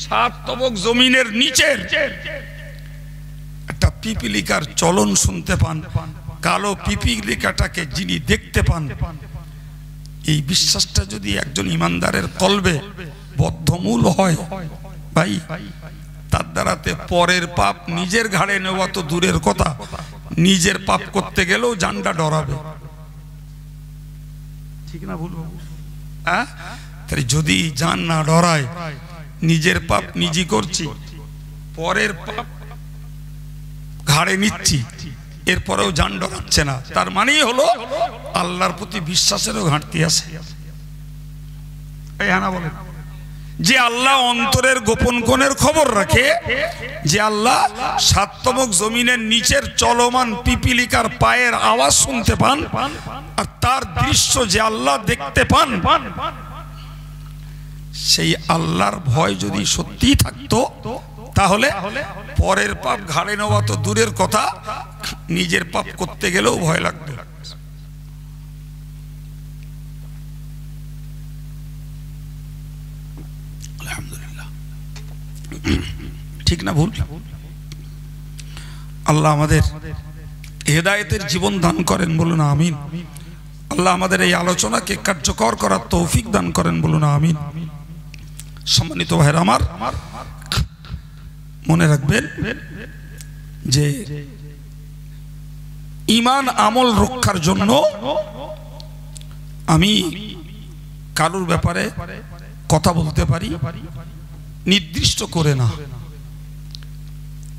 সাত তবক জমিনের নিচের একটা পিপিলিকার চলন শুনতে পান, কালো পিপিলিকাটাকে যিনি দেখতে পান, এই বিশ্বাসটা যদি একজন ইমানদারের কলবে বদ্ধমূল হয়, ভাই, তার দ্বারাতে পরের পাপ নিজের ঘাড়ে নেওয়া তো দূরের কথা, নিজের পাপ করতে গেলেও জানটা ডরাবে। ঠিক না ভুল? হ্যাঁ, তাই যদি জান না ডরায়, নিজের পাপ নিজে করছি, পরের পাপ ঘাড়ে নিচ্ছি, এরপরেও জান ডরাচ্ছে না, তার মানেই হলো আল্লাহর প্রতি বিশ্বাসেরও ঘাটতি আছে। এই হানা বলেন, যে আল্লাহ অন্তরের গোপন কোণের খবর রাখে, যে আল্লাহ সাততমক জমিনের নিচের চলমান পিপিলিকার পায়ের আওয়াজ শুনতে পান, আর তার দৃশ্য যে আল্লাহ দেখতে পান, সেই আল্লাহর ভয় যদি সত্যি থাকতো, তাহলে পরের পাপ ঘাড়ে নেওয়া তো দূরের কথা, নিজের পাপ করতে গেলেও ভয় লাগবে। ঠিক না ভুল? আল্লাহ আমাদের হেদায়েতের জীবন দান করেন, বলুন আমিন। আল্লাহ আমাদের এই আলোচনাকে কার্যকর করার তৌফিক দান করেন, বলুন আমিন। সম্মানিত ভাইরা আমার, মনে রাখবেন যে ইমান আমল রক্ষার জন্য আমি কারোর ব্যাপারে কথা বলতে পারি নির্দিষ্ট করে না।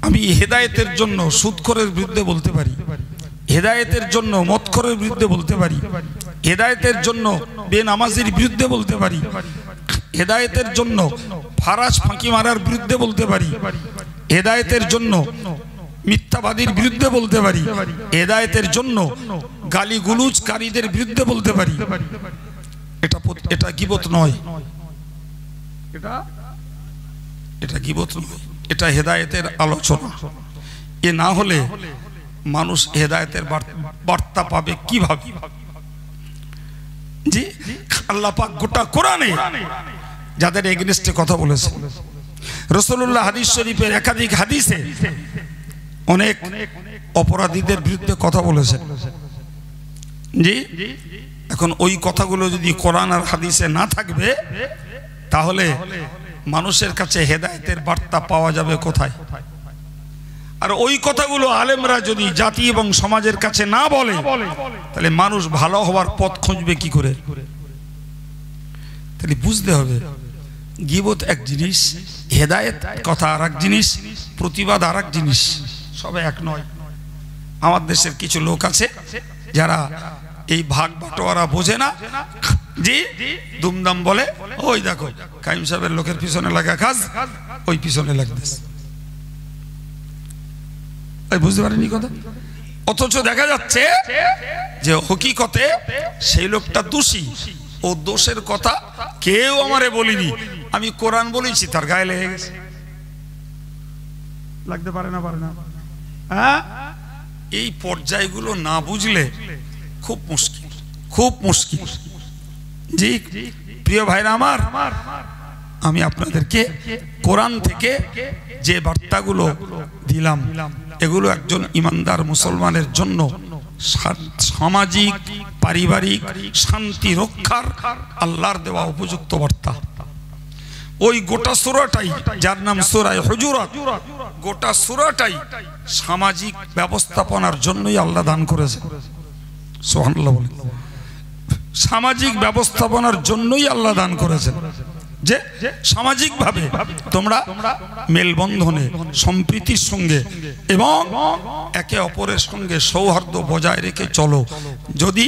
আমি হেদায়েতের জন্য সুদখোরের বিরুদ্ধে বলতে পারি, হেদায়েতের জন্য মদখোরের বিরুদ্ধে বলতে পারি, হেদায়েতের জন্য বেনামাজির বিরুদ্ধে বলতে পারি, হেদায়েতের জন্য ফারাজ ফাঁকি মারার বিরুদ্ধে বলতে পারি, হেদায়েতের জন্য মিথ্যাবাদীর বিরুদ্ধে বলতে পারি, হেদায়েতের জন্য গালিগুলুজকারীদের বিরুদ্ধে বলতে পারি। এটা গীবত নয়, এটা গীবত নয়, এটা হেদায়েতের আলোচনা। এ না হলে মানুষ হেদায়েতের বার্তা পাবে কিভাবে? জি, আল্লাহ পাক গোটা কোরআনে যাদের এগেইনস্টে কথা বলেছে, রাসূলুল্লাহ হাদিস শরীফের একাধিক হাদিসে অনেক অপরাধীদের বিরুদ্ধে কথা বলেছেন। জি, এখন ওই কথাগুলো যদি কোরআন আর হাদিসে না থাকবে তাহলে মানুষের কাছে হেদায়েতের বার্তা পাওয়া যাবে কোথায়? আর ওই কথাগুলো আলেমরা যদি জাতি এবং সমাজের কাছে না বলে তাহলে মানুষ ভালো হওয়ার পথ খুঁজবে কি করে? তাহলে বুঝতে হবে গীবত এক জিনিস, হেদায়েত কথা আর এক জিনিস, প্রতিবাদ আর এক জিনিস, সবে এক নয়। আমার দেশের কিছু লোক আছে যারা এই ভাগ বাটোয়ারা বোঝে না, জি দুমদাম বলে, ওই দেখো কাইম সাহেবের লোকের পিছনে লাগা কাজ, ওই পিছনে লাগতেছে, বুঝতে পারেনি কথা। অথচ দেখা যাচ্ছে যে হকিকতে সেই লোকটা দোষী, ও দোষের কথা কেউ আমারে বলিনি, আমি কোরআন বলেছি, তার গায়ে লেগে গেছে। লাগতে পারে না, পারে না। হ্যাঁ, এই পর্যায়গুলো না বুঝলে খুব মুশকিল, খুব মুশকিল। জি প্রিয় ভাইরা আমার, আমি আপনাদেরকে কোরআন থেকে যে বার্তাগুলো দিলাম এগুলো একজন ইমানদার মুসলমানের জন্য সামাজিক পারিবারিক শান্তি রক্ষার আল্লাহর দেওয়া উপযুক্ত বার্তা। ওই গোটা সূরাটাই, যার নাম সূরা হুজুরাত, গোটা সূরাটাই সামাজিক ব্যবস্থাপনার জন্যই আল্লাহ দান করেছেন। সুবহানাল্লাহ বলেন। সামাজিক ব্যবস্থাপনার জন্যই আল্লাহ দান করেছেন, যে সামাজিকভাবে তোমরা মেলবন্ধনে সম্প্রীতির সঙ্গে এবং একে অপরের সঙ্গে সৌহার্দ্য বজায় রেখে চলো। যদি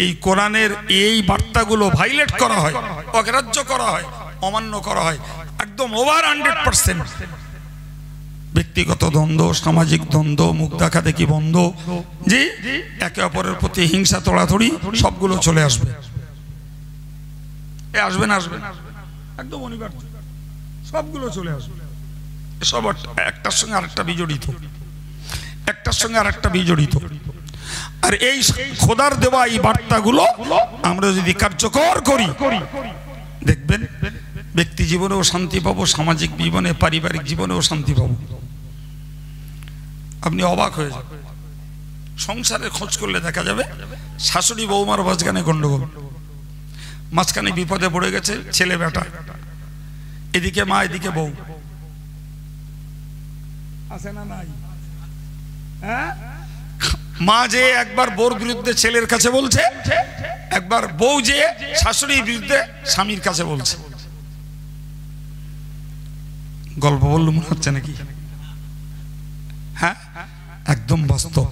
এই কোরআনের এই বার্তাগুলো ভাইলেট করা হয়, অগ্রাহ্য করা হয়, অমান্য করা হয়, একদম ওভার 100%, ব্যক্তিগত দ্বন্দ্ব, সামাজিক দ্বন্দ্ব, মুখ দেখা দেখি বন্ধ, জি একে অপরের প্রতি হিংসা তড়াতড়ি সবগুলো চলে আসবে। আসবে না? আসবে না, একদম অনিবার্য, সবগুলো চলে আসবে। সব একটার সঙ্গে আরেকটা বিজড়িত, একটার সঙ্গে আরেকটা বিজড়িত। আর এই খোদার দেওয়া এই বার্তাগুলো আমরা যদি কার্যকর করি, দেখবেন ব্যক্তি জীবনেও শান্তি পাবো, সামাজিক জীবনে পারিবারিক জীবনেও শান্তি পাবো। আপনি অবাক হয়ে যাবেন, সংসারের খোঁজ করলে দেখা যাবে শাশুড়ি বৌমার মাঝখানে গন্ডগোল, মাঝখানে বিপদে পড়ে গেছে ছেলে বেটা, এদিকে মা এদিকে বউ, আছে না নাই? হ্যাঁ, মা যে একবার বউর বিরুদ্ধে ছেলের কাছে বলছে, একবার বউ যে শাশুড়ির বিরুদ্ধে স্বামীর কাছে বলছে। গল্প বললো মনে হচ্ছে নাকি? হ্যাঁ, একদম বাস্তব।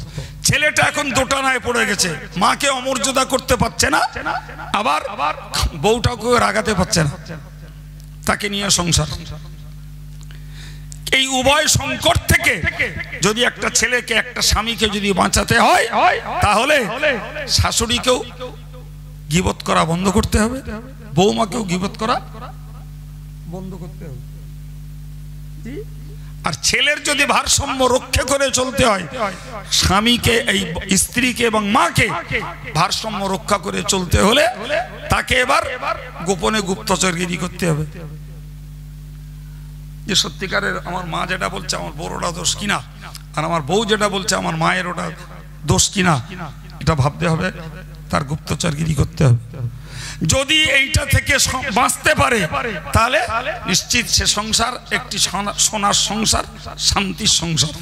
ছেলেটা এখন দোটানায় পড়ে গেছে, মাকে অমর্যাদা করতে পারছে না, আবার বউটাকে রাগাতে পারছে না, তাকে নিয়ে সংসার। এই উভয় সংকট থেকে যদি একটা ছেলেকে, একটা স্বামীকে যদি বাঁচাতে হয়, তাহলে শাশুড়িকেও গীবত করা বন্ধ করতে হবে, বৌমাকেও গীবত করা বন্ধ করতে হবে। আর ছেলের যদি ভারসাম্য রক্ষা করে চলতে হয়, স্বামীকে, এই স্ত্রীকে এবং মাকে ভারসাম্য রক্ষা করে চলতে হলে তাকে এবার গোপনে গুপ্তচরগিরি করতে হবে। যে সত্যিকারের আমার মা যেটা বলছে আমার বড়টা দোষ কিনা, আর আমার বউ যেটা বলছে আমার মায়ের ওটা দোষ কিনা, এটা ভাবতে হবে, তার গুপ্তচরগিরি করতে হবে। যদি এইটা থেকে বাঁচতে পারে তাহলে নিশ্চিত সে সংসার একটি সোনার সংসার, শান্তির সংসার।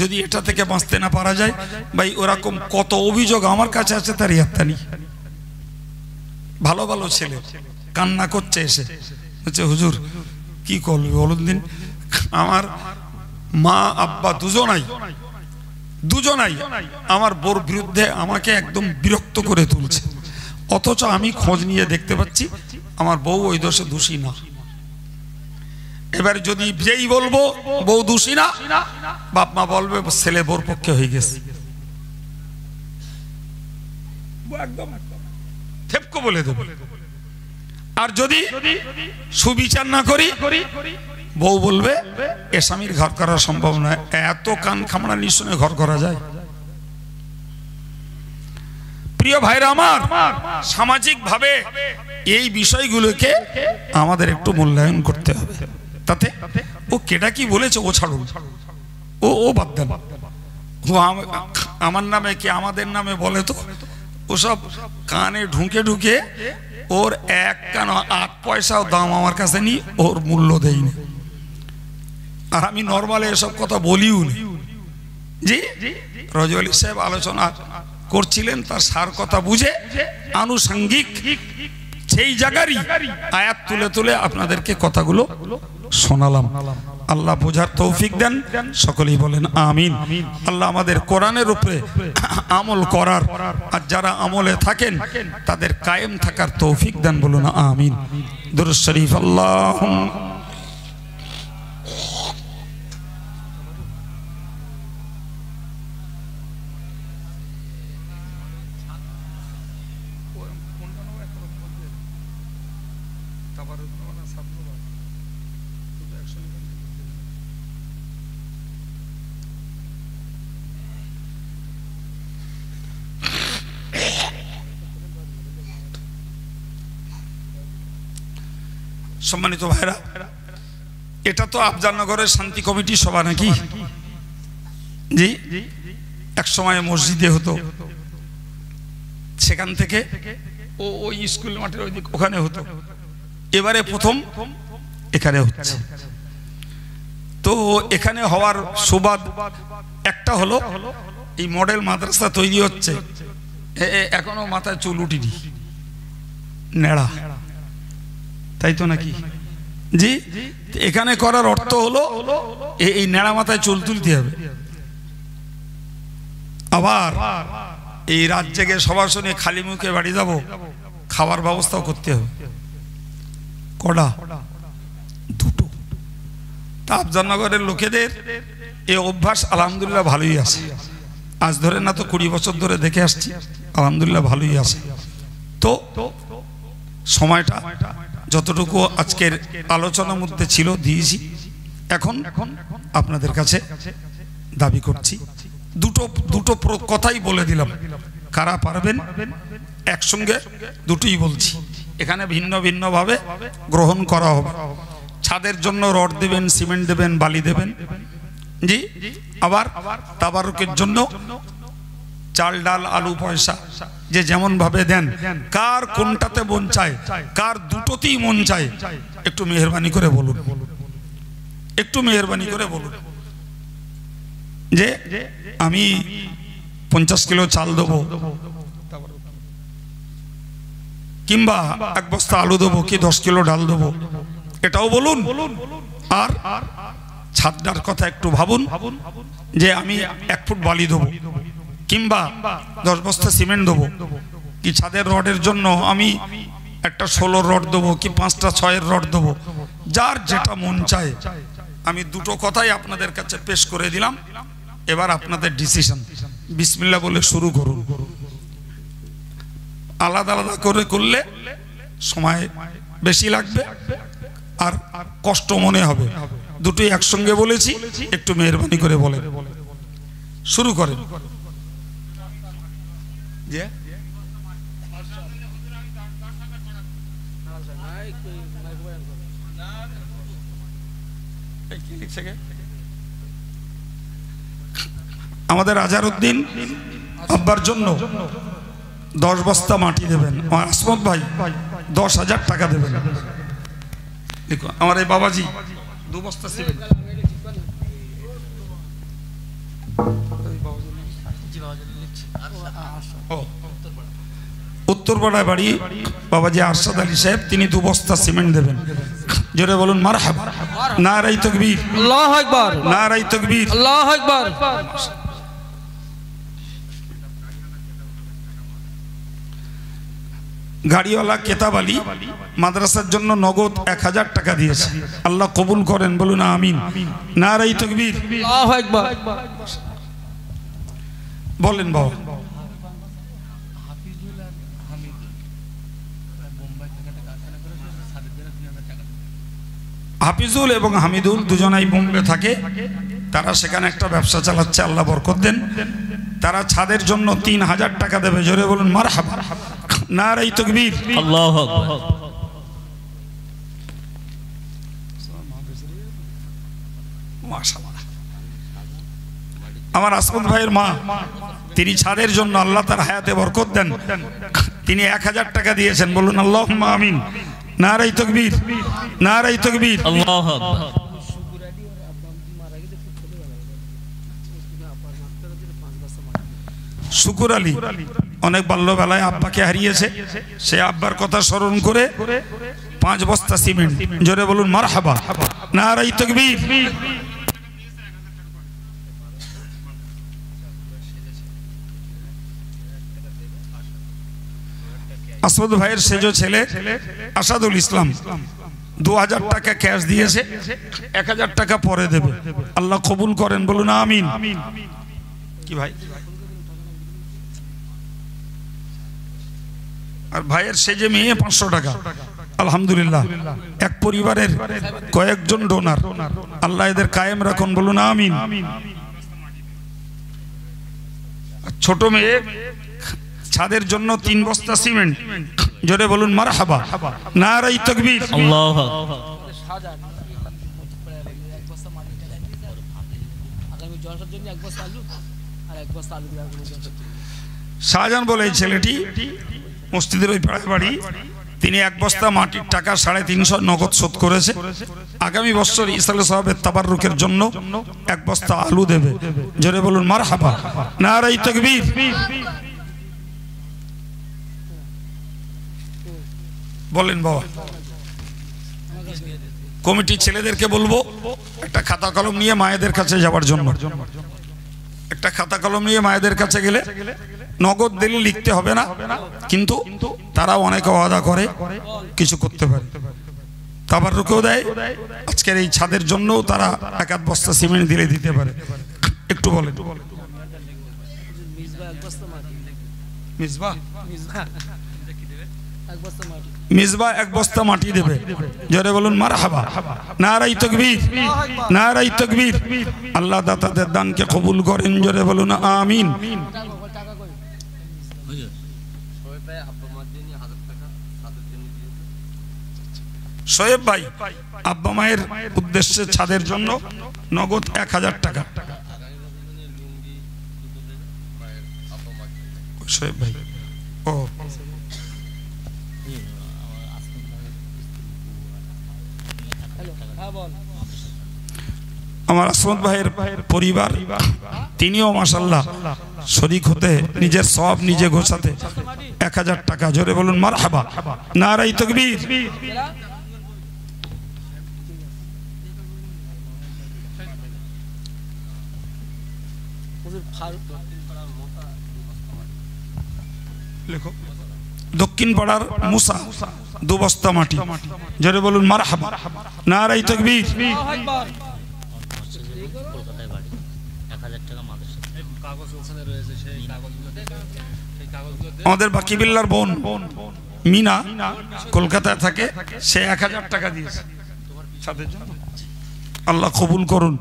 যদি এটা থেকে বাঁচতে না পারা যায়, ভাই ওরকম কত অভিযোগ আমার কাছে আছে তার ইয়াত্তা নেই। ভালো ভালো ছেলে কান্না করছে এসে, বলছে হুজুর কি করবে বলুন দিন, আমার মা আব্বা দুজনাই আমার বোর বিরুদ্ধে আমাকে একদম বিরক্ত করে তুলছে, অথচ আমি খোঁজ নিয়ে দেখতে পাচ্ছি আমার বউ ওই দোষে দোষী না। এবার যদি যেই বলবো বউ দোষী না, বাপ মা বলবে ছেলে বোর পক্ষে হয়ে গেছে, একদম থেপকো বলে দেব। আর যদি সুবিচার না করি, বউ বলবে এ স্বামীর ঘর করা সম্ভব নয়। এত কান খামড়ানি শুনে ঘর করা যায়? প্রিয় ভাইরা আমার, সামাজিক ভাবে এই বিষয়গুলোকে আমাদের একটু মূল্যায়ন করতে হবে। তাতে ও কেটা কি বলেছে ও ছাড়ুন, ও বাদ দেন। ও আমার নামে কি আমাদের নামে বলে তো, ওসব কানে ঢুকে ঢুকে ওর এক কান 8 পয়সাও দাম আমার কাছে নি, ওর মূল্য দেয়নি। আর আমি নর্মালি এসব কথা বলিও নি। জি রজব আলী সাহেব আলোচনা করছিলেন, তার সার কথা বুঝে আনুষঙ্গিক সেই জায়গারই আয়াত তুলে তুলে আপনাদেরকে কথাগুলো শোনালাম। আল্লাহ বোঝার তৌফিক দেন, সকলেই বলেন আমিন। আল্লাহ আমাদের কোরআনের উপরে আমল করার, আর যারা আমলে থাকেন তাদের কায়েম থাকার তৌফিক দেন, বলুন আমিন। দুরূদ শরীফ আল্লাহুম্মা সম্মানিত ভাইরা, এটা তো আফজালনগরের শান্তি কমিটি সভা নাকি? জি, এক সময় মসজিদে হতো, সেখান থেকে ওই স্কুল মাঠের ওখানে হতো, এবারে প্রথম এখানে হচ্ছে। তো এখানে হওয়ার সুবাদ একটা হলো, এই মডেল মাদ্রাসা তৈরি হচ্ছে, এখনো মাথায় চুল উঠিনি, নেড়া, তাই তো নাকি? জি, এখানে করার অর্থ হলো এই নেড়া মাথায় চুল তুলতে হবে। আবার এই রাত জেগে সবার শুনে খালি মুখে বাড়ি যাব, খাবার ব্যবস্থাও করতে হবে। কটা? দুটো। তা আফজালনগরের লোকেদের এই অভ্যাস আলহামদুলিল্লাহ ভালোই আছে, আজ ধরে না তো 20 বছর ধরে দেখে আসছি, আলহামদুলিল্লাহ ভালোই আছে। তো সময়টা যতটুকু আজকের আলোচনার মধ্যে ছিল দিয়েছি। এখন আপনাদের কাছে দাবি করছি, দুটো কথাই বলে দিলাম, কারা পারবেন একসঙ্গে দুটোই বলছি। এখানে ভিন্ন ভিন্ন ভাবে গ্রহণ করা হবে। ছাদের জন্য রড দেবেন, সিমেন্ট দেবেন, বালি দেবেন। জি, আবার তাবারুকের জন্য চাল ডাল আলু পয়সা যে যেমন ভাবে দেন, কার কোনটাতে মন চায়, কার দুটোতেই মন চায়, একটু মেহেরবানি করে বলুন, একটু মেহেরবানি করে বলুন যে আমি 50 কিলো চাল দেবো, কিংবা 1 বস্তা আলু দেবো, কি 10 কিলো ডাল দেবো, এটাও বলুন। আর ছাদটার কথা একটু ভাবুন যে আমি 1 ফুট বালি দেবো, কিংবা 10 বস্তা সিমেন্ট দেবো, কি ছাদের রডের জন্য আমি একটা 16 রড দেবো, কি 5টা 6-এর রড দেবো। যার যেটা মন চায়, আমি দুটো কথাই আপনাদের কাছে পেশ করে দিলাম। এবার আপনাদের ডিসিশন, বিসমিল্লাহ বলে শুরু করুন। আলাদা আলাদা করে করলে সময় বেশি লাগবে আর কষ্ট মনে হবে। দুটোই একসঙ্গে বলেছি, একটু মেহেরবানি করে বলেন, শুরু করেন। আমাদের আজহারউদ্দিন আব্বার জন্য 10 বস্তা মাটি দেবেন। আমার আসমত ভাই 10,000 টাকা দেবেন। দেখো আমার এই বাবাজি 2 বস্তা সিমেন্ট, উত্তরপাড়ায় বাড়ি বাবাজি আরশাদ আলী সাহেব, তিনি 2 বস্তা সিমেন্ট দেবেন। জোরে বলুন মারহাবা। নারায়ে তাকবীর, আল্লাহু আকবার, নারায়ে তাকবীর, আল্লাহু আকবার। গাড়িওয়ালা কেতাব আলী মাদ্রাসার জন্য নগদ 1000 টাকা দিয়েছে, আল্লাহ কবুল করেন, বলুন আমিন। নারায়ে তাকবীর, আল্লাহু আকবার। বলেন বাবা। হাফিজুল এবং হামিদুল দুজনাই বোম্বে থাকে, তারা সেখানে একটা ব্যবসা চালাচ্ছে, আল্লাহ বরকত দেন। তারা ছাদের জন্য 3000 টাকা দেবে। জোরে বলুন মারহাবা। নারায়ে তাকবীর, আল্লাহু আকবার। মাশাআল্লাহ। আমার আসমত ভাইয়ের মা, তিনি ছাদের জন্য, আল্লাহ তার হায়াতে বরকত দেন, তিনি 1000 টাকা দিয়েছেন, বলুন আল্লাহুম্মা আমিন। নারায়ে তাকবীর, নারায়ে তাকবীর, আল্লাহু আকবার। শুকুর আলী অনেক বাল্যবেলায় আব্বাকে হারিয়েছে, সে আব্বার কথা স্মরণ করে 5 বস্তা সিমেন্ট। জোরে বলুন মারহাবা। নারায়ে তাকবীর। আসাদ ভাইয়ের সেজ ছেলে আসাদুল ইসলাম 2000 টাকা ক্যাশ দিয়েছে, 1000 টাকা পরে দেবে, আল্লাহ কবুল করেন, বলুন আমিন। কি ভাই? আর ভাইয়ের সেজে মেয়ে 500 টাকা, আলহামদুলিল্লাহ। এক পরিবারের কয়েকজন ডোনার, আল্লাহ এদের কায়েম রাখুন, বলুন আমিন। ছোট মেয়ে ছাদের জন্য 3 বস্তা সিমেন্ট। জোরে বলুন মারহাবা। নারায়ে তাকবীর, আল্লাহু আকবার। শাহজাহান বলে এই ছেলেটি মসজিদের ওই পাড়ায় বাড়ি, তিনি 1 বস্তা মাটির টাকা 350 নগদ শোধ করেছে। আগামী বছর ইসলামে সাহাবের তাবাররুকের জন্য 1 বস্তা আলু দেবে। জোরে বলুন মারহাবা। নারায়ে তাকবীর। বলেন বাবা। কমিটির ছেলেদেরকে বলবো একটা খাতা কলম নিয়ে মায়েদের কাছে যাওয়ার জন্য, একটা খাতা কলম নিয়ে মায়েদের কাছে গেলে নগদ দিলে লিখতে হবে না, কিন্তু তারা অনেকে ওয়াদা করে কিছু করতে পারে, তাবাররুকও দেয়। আজকের এই ছাদের জন্য তারা 1 বস্তা সিমেন্ট দিলে দিতে পারে। একটু বলেন। মিসবাহ 1 বস্তা মাটি দেবে। জোরে বলুন মারহাবা। নারায়ে তাকবীর, নারায়ে তাকবীর। আল্লাহ দাতাদের দানকে কবুল করেন, জোরে বলুন আমিন। শোয়েব ভাই আব্বা মায়ের উদ্দেশ্যে ছাদের জন্য নগদ 1000 টাকা। শোয়েব ভাই, ও আমার আসমত ভাইয়ের পরিবার, তিনিও মাশাআল্লাহ শরীক হতে নিজের সওয়াব নিজে ঘোষাতে 1000 টাকা। জোরে বলুন মারহাবা। নারায়ে তাকবীর। দক্ষিণ পাড়ার মুসা 2 বস্তা মাটি। জোরে বলুন মারহাবা। নারায়ে তাকবীর। আমাদের বাকিবিল্লার বোন মিনা কলকাতায় থাকে, সে 1000 টাকা দিয়েছে ছাদের জন্য। আল্লাহ কবুল করুন,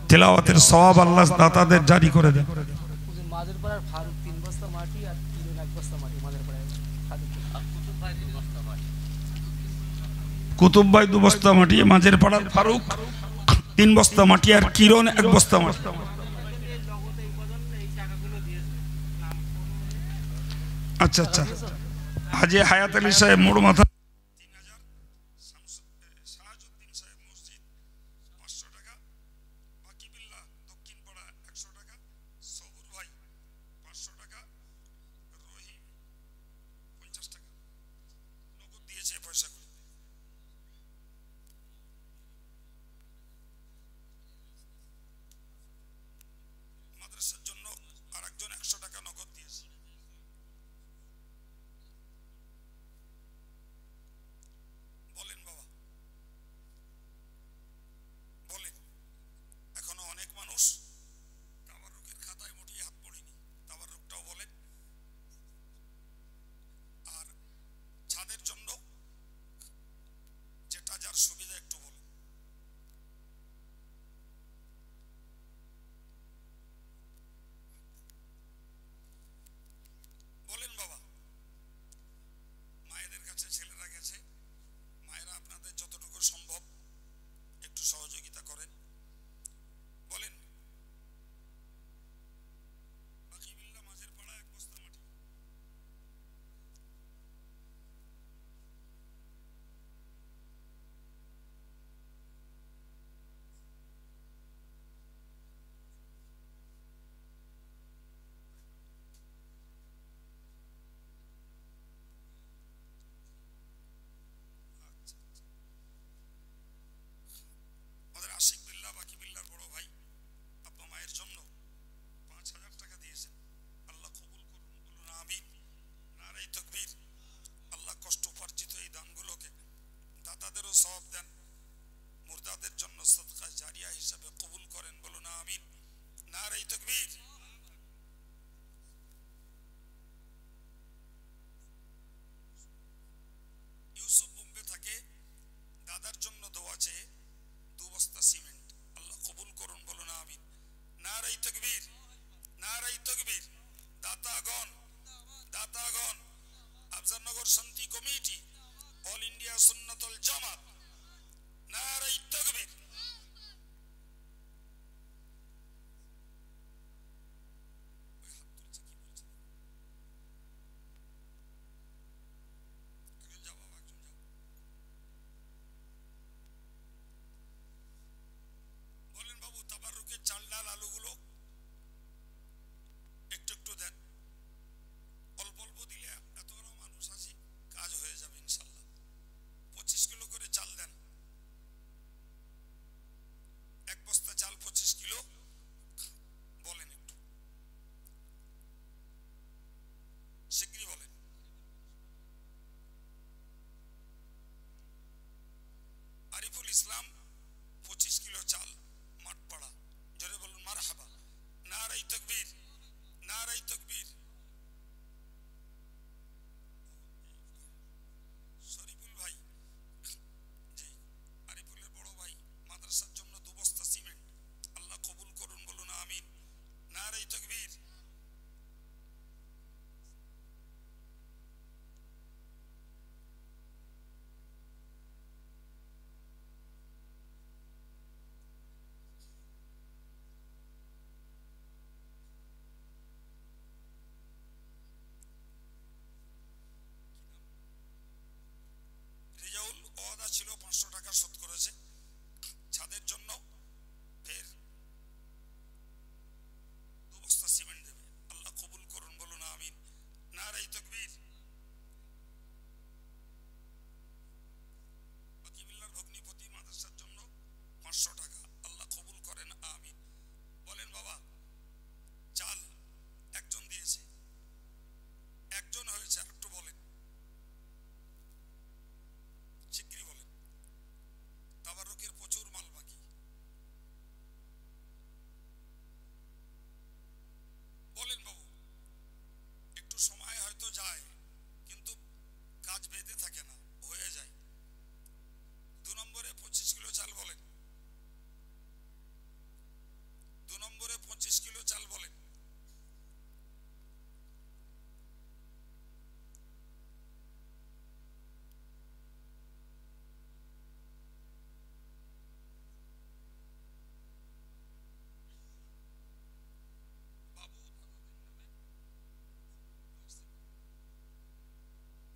তেলাওয়াতের সওয়াব আল্লাহ দাতাদের জারি করে দেন। কুতুব ভাই 2 বস্তা মাটি, মাঝের পাড়ার ফারুক 3 বস্তা মাটি, আর কিরণ 1 বস্তা মাটি। আচ্ছা আচ্ছা, হাজী হায়াত আলী সাহেব মোড় মাথা 3000, শাহজুদ্দিন সাহেব মসজিদ 500 টাকা, বাকিবিল্লাহ দক্ষিণ পাড়া 100 টাকা, দাতাদেরও সওয়াব দেন, মুর্দাদের জন্য সদকা জারিয়া হিসাবে কবুল করেন, বলুন আমিন। নারে তাকবীর। ইউসুফ বোম্বে থাকে, দাদার জন্য দোয়া চেয়ে 2 বস্তা সিমেন্ট, আল্লাহ কবুল করুন, বলুন আমিন। নারে তাকবীর, নারে তাকবীর। দাতাগণ, দাতাগণ, আফজালনগর শান্তি কমিটি, অল ইন্ডিয়া সুন্নাতুল জামাত, নারে তাকবীর। বলেন বাবু, তাবারুকের চাল ডাল আলুগুলো একটু একটু দেন, অল্প অল্প দিলে এত বড় মানুষ আছি, কাজ হয়ে যাবে ইনশাল্লাহ। 25 কিলো করে চাল দেন, 1 বস্তা চাল 25 কিলো। বলেন একটু শিগগিরই বলেন। আরিফুল ইসলাম 25 কিলো চাল, মাঠপাড়া, জোরে বলুন মারহাবা। নারে তাকবীর, নারে তাকবীর। শরীফুল ভাই, জি, আরিফুলের বড় ভাই, মাদ্রাসার জন্য 2 বস্তা সিমেন্ট, আল্লাহ কবুল করুন, বলুন আমিন। নারে তাকবীর। রেজাউল ওয়াদা ছিল 500 টাকা শোধ করেছে, ছাদের জন্য ফের 2 বস্তা সিমেন্ট দেবে, আল্লাহ কবুল করুন, বলুন আমিন। নারে তাকবীর। বাকিবিল্লার ভগ্নিপতি মাদ্রাসার জন্য 500 টাকা, আল্লাহ কবুল করেন, আমিন। বলেন বাবা, চাল একজন দিয়েছে, একজন হয়েছে, আর একটু বলেন শিগগিরই বলেন। তাবারুকের প্রচুর মাল বাকি, বলেন বাবু। একটু সময় হয়তো যায়, কিন্তু কাজ বেঁধে থাকে না, হয়ে যায়। 2 নম্বরে 25 কিলো চাল বলেন, 2 নম্বরে 25 কিলো চাল বলেন। বাবু,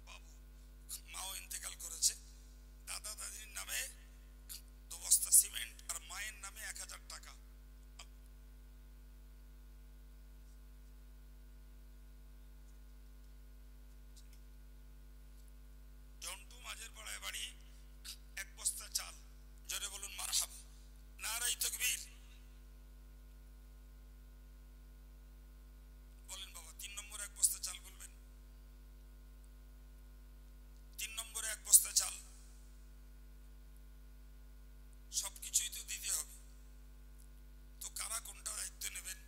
বাবু মাও ইন্তেকাল করেছে, দাদা দাদির নামে 2 বস্তা সিমেন্ট, আর মায়ের নামে 1000 টাকা। জন্টু মাঝের পাড়ায় বাড়ি, 1 বস্তা চাল, জোরে বলুন মারহাবা। নারে তাকবীর। বলেন বাবা, 3 নম্বরে 1 বস্তা চাল বলবেন, 3 নম্বরে 1 বস্তা চাল। সবকিছুই তো দিতে হবে, তো কারা কোনটা দায়িত্ব নেবেন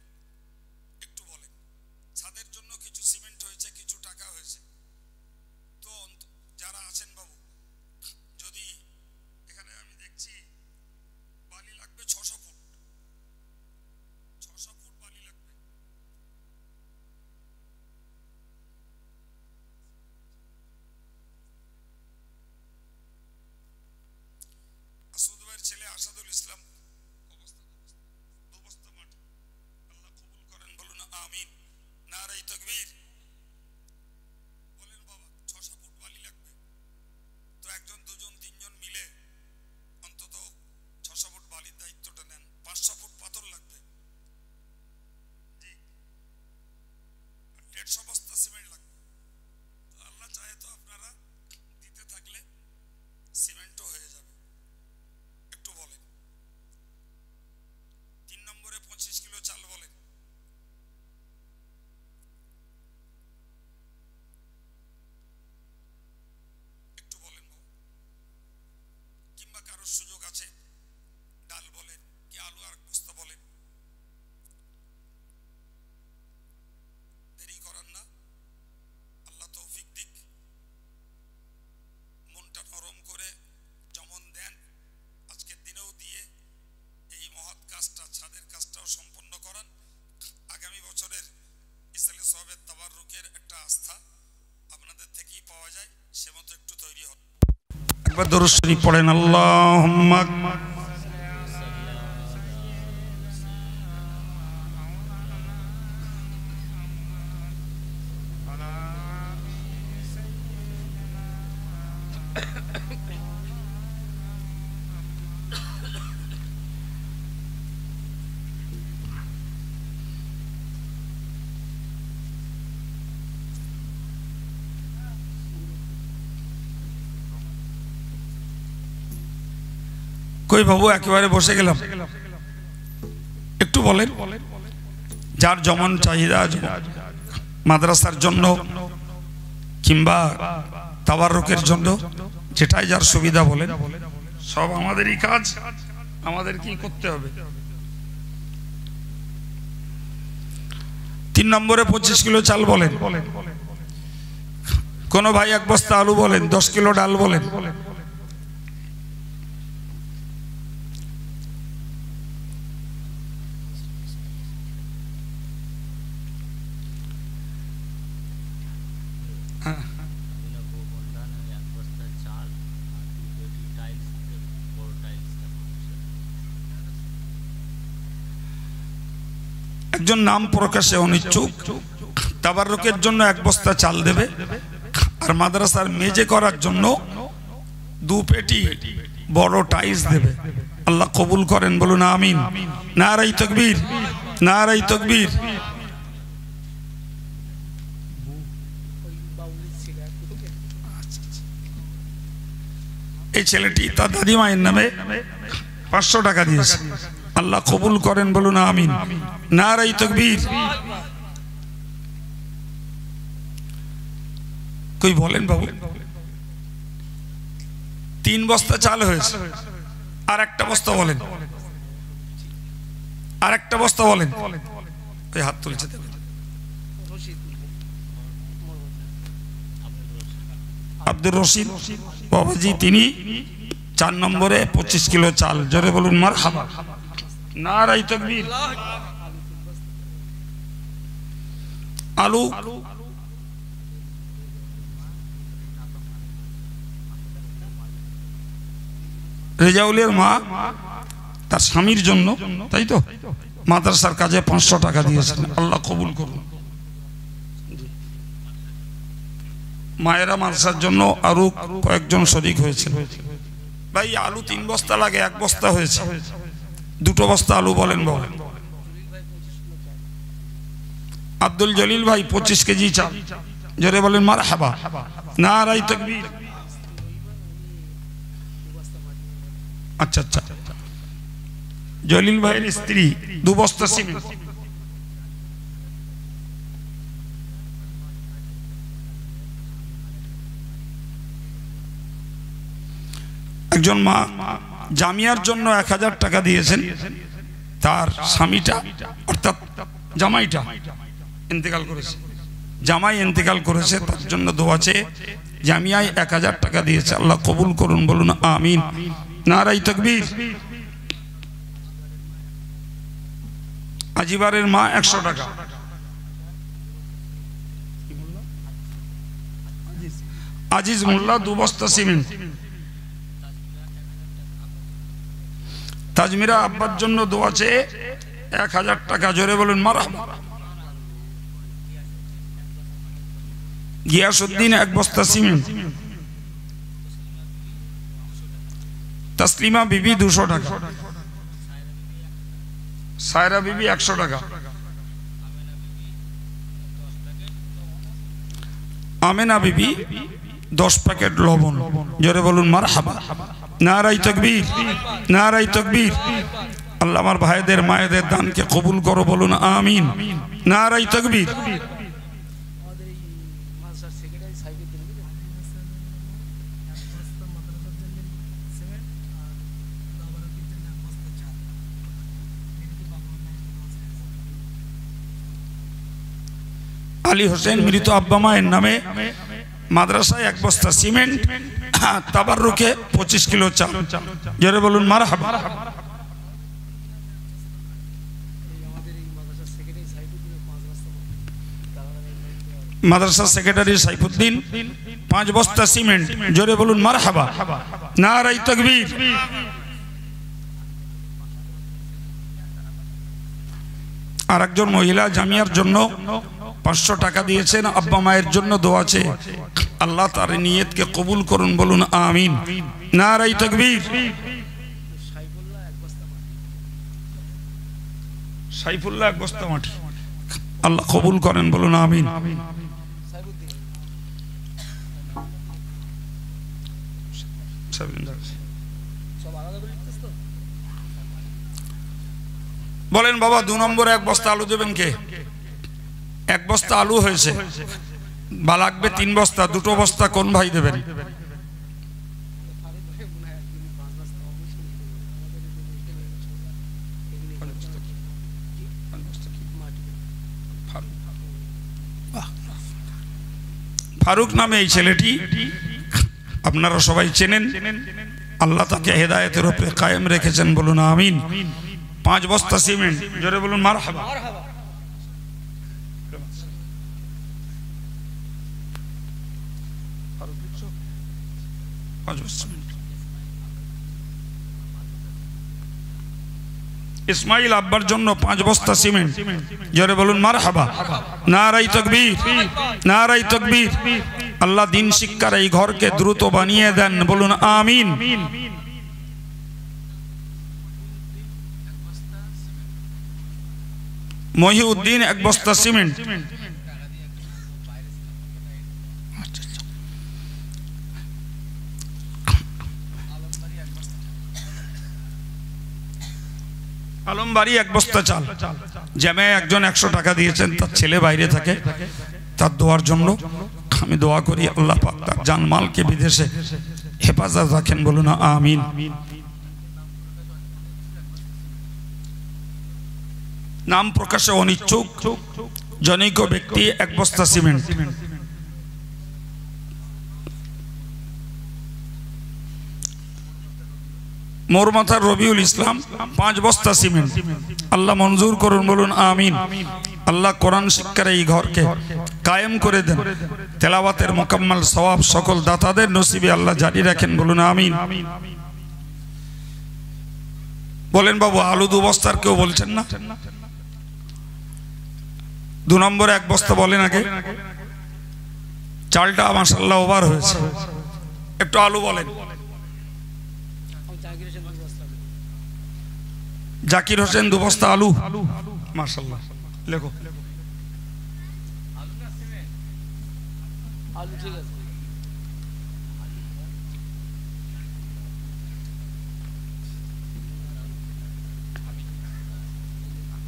একটু বলেন। ছাদের জন্য কিছু সিমেন্ট হয়েছে, কিছু টাকা হয়েছে, তো যারা আছেন বাবু, যদি এখানে আমি দেখছি বালি লাগবে 600 ফুট, 600 ফুট বালি লাগবে। আসাদ ভাইয়ের ছেলে আসাদুল ইসলাম 2 বস্তা মাটি, আল্লাহ কবুল করেন, বলুন আমিন। নারে তাকবীর। বলেন বাবা, 600 ফুট বালি লাগবে, তো 1 জন 2 জন 3 জন মিলে অন্তত 600 ফুট বালির দায়িত্বটা নেন। 500 ফুট পাথর লাগবে, জি, 150 বস্তা সিমেন্ট লাগবে। তো আল্লাহ চাহে তো আপনারা দিতে থাকলে সিমেন্টও হয়ে যাবে, একটু বলেন। একবার দরুদ শরীফ পড়েন আল্লাহুম্মা কই বাবু একেবারে বসে গেলাম একটু বলেন যার যেমন চাহিদা মাদ্রাসার জন্য কিংবা তাবাররুকের জন্য যেটাই যার সুবিধা বলেন সব আমাদেরই কাজ আমাদের কি করতে হবে 3 নম্বরে 25 কিলো চাল বলেন কোন ভাই 1 বস্তা আলু বলেন 10 কিলো ডাল বলেন একজন নাম প্রকাশে অনিচ্ছুক তাবাররুকের জন্য 1 বস্তা চাল দেবে আর মাদ্রাসার মেজে করার জন্য 2 পেটি বড় টাইলস দেবে আল্লাহ কবুল করেন বলুন আমিন নারাই তাকবীর নারাই তাকবীর এই ছেলেটি তার দাদিমায়ের নামে 500 টাকা দিয়েছে আল্লাহ কবুল করেন বলুন আমিন নারাই তাকবীর কই বলেন বাবু 3 বস্তা চাল হয়েছে আর একটা বস্তা বলেন আর একটা বস্তা বলেন ওই হাত তুলছে আব্দুর রশিদ বাবাজি তিনি 4 নম্বরে 25 কিলো চাল জোরে বলুন মারহাবা নারাই তাকবীর আলু রেজাউলের মা তার স্বামীর জন্য তাই তো মাদ্রাসার কাজে 500 টাকা দিয়েছেন আল্লাহ কবুল করুন মায়েরা মাদ্রাসার জন্য আরো কয়েকজন শরীক হয়েছে ভাই আলু 3 বস্তা লাগে 1 বস্তা হয়েছে 2 বস্তা আলু বলেন বলেন আব্দুল জলিল ভাই 25 কেজি চাল জোরে বলেন মারহাবা নারাই তাকবীর আচ্ছা আচ্ছা জলিল ভাইয়ের স্ত্রী 2 বস্তা সিমেন্ট একজন মা জামিয়ার জন্য 1000 টাকা দিয়েছেন তার স্বামীটা অর্থাৎ জামাইটা ইন্তেকাল করেছে জামাই ইন্তেকাল করেছে তার জন্য দোয়া চেয়ে জামিয়ায় 1000 টাকা দিয়েছে আল্লাহ কবুল করুন বলুন আমিন নারাই তাকবীর আজিবারের মা 100 টাকা আজিজ মোল্লা 2 বস্তা সিমেন্ট তাজমিরা আব্বার জন্য দোয়া চেয়ে 1000 টাকা জোরে বলুন মারহাবা গিয়াসউদ্দিন 1 বস্তা সিমেন্ট তসলিমা বিবি 200 টাকা সায়রা বিবি 100 টাকা আমেনা বিবি 10 প্যাকেট লবণ জোরে বলুন মারহাবা নারাই তাকবীর নারাই তাকবীর আল্লাহ আমার ভাইদের মায়েদের দানকে কবুল করো বলুন আমিন নারাই তাকবীর আলী হোসেন মৃত আব্বা মায়ের নামে মাদ্রাসায় 1 বস্তা সিমেন্ট তাবাররুকে 25 কিলো চাল জোরে বলুন মারহাবা মাদ্রাসা সেক্রেটারি সাইফুদ্দিন 5 বস্তা সিমেন্ট, জোরে বলুন মারহাবা, নারায়ে তাকবীর। আর একজন মহিলা জামিয়ার জন্য 500 টাকা দিয়েছেন, আব্বা মায়ের জন্য দোয়া চেয়ে, আল্লাহ তার নিয়তকে কবুল করুন, বলুন আমিন, নারায়ে তাকবীর। সাইফুল্লাহ 1 বস্তা মাটি, আল্লাহ কবুল করেন, বলুন আমিন। বলেন বাবা 2 নম্বরে 1 বস্তা আলু দেবেন কে? 1 বস্তা আলু হয়েছে, বা লাগবে 3 বস্তা, 2 বস্তা কোন ভাই দেবেন? ফারুক নামে এই ছেলেটি, আপনারা সবাই চেনেন, আল্লাহ তাকে হেদায়েতের উপরে কায়েম রেখেছেন, বলুন আমিন। 5 বস্তা সিমেন্ট, জোরে বলুন মারহাবা। ইসমাইল আব্বার জন্য 5 বস্তা সিমেন্ট, জোরে বলুন মারহাবা, নারায়ে তাকবীর, নারায়ে তাকবীর। আল্লাহ দিন শিক্ষার এই ঘরকে দ্রুত বানিয়ে দেন, বলুন আমিন। মহিউদ্দিন 1 বস্তা সিমেন্ট, আলমবাড়ি 1 বস্তা চাল, জামায়ে একজন 100 টাকা দিয়েছেন, তার ছেলে বাইরে থাকে, তার দোয়ার জন্য আমি দোয়া করি, আল্লাহ পাক তার জানমালকে বিদেশে হেফাজত রাখেন, বলুন আমিন। নাম প্রকাশে অনিচ্ছুক জনৈক ব্যক্তি 1 বস্তা সিমেন্ট, মোরমাথার রবিউল ইসলাম 5 বস্তা সিমেন্ট, আল্লাহ মঞ্জুর করুন, বলুন আমিন। আল্লাহ কোরআন শিক্ষার এই ঘরকে কায়েম করে দেন, তেলাওয়াতের মোকাম্মল সওয়াব সকল দাতাদের নসিবে আল্লাহ জারি রাখেন, বলুন আমিন। বলেন বাবু আলু 2 বস্তার কেউ বলছেন না? 2 নম্বরে 1 বস্তা বলেন আগে। চালটা মাশাআল্লাহ ওভার হয়েছে, একটু আলু বলেন। জাকির হোসেন 2 বস্তা আলু, মাশাআল্লাহ, লেখো। আলু ঠিক আছে।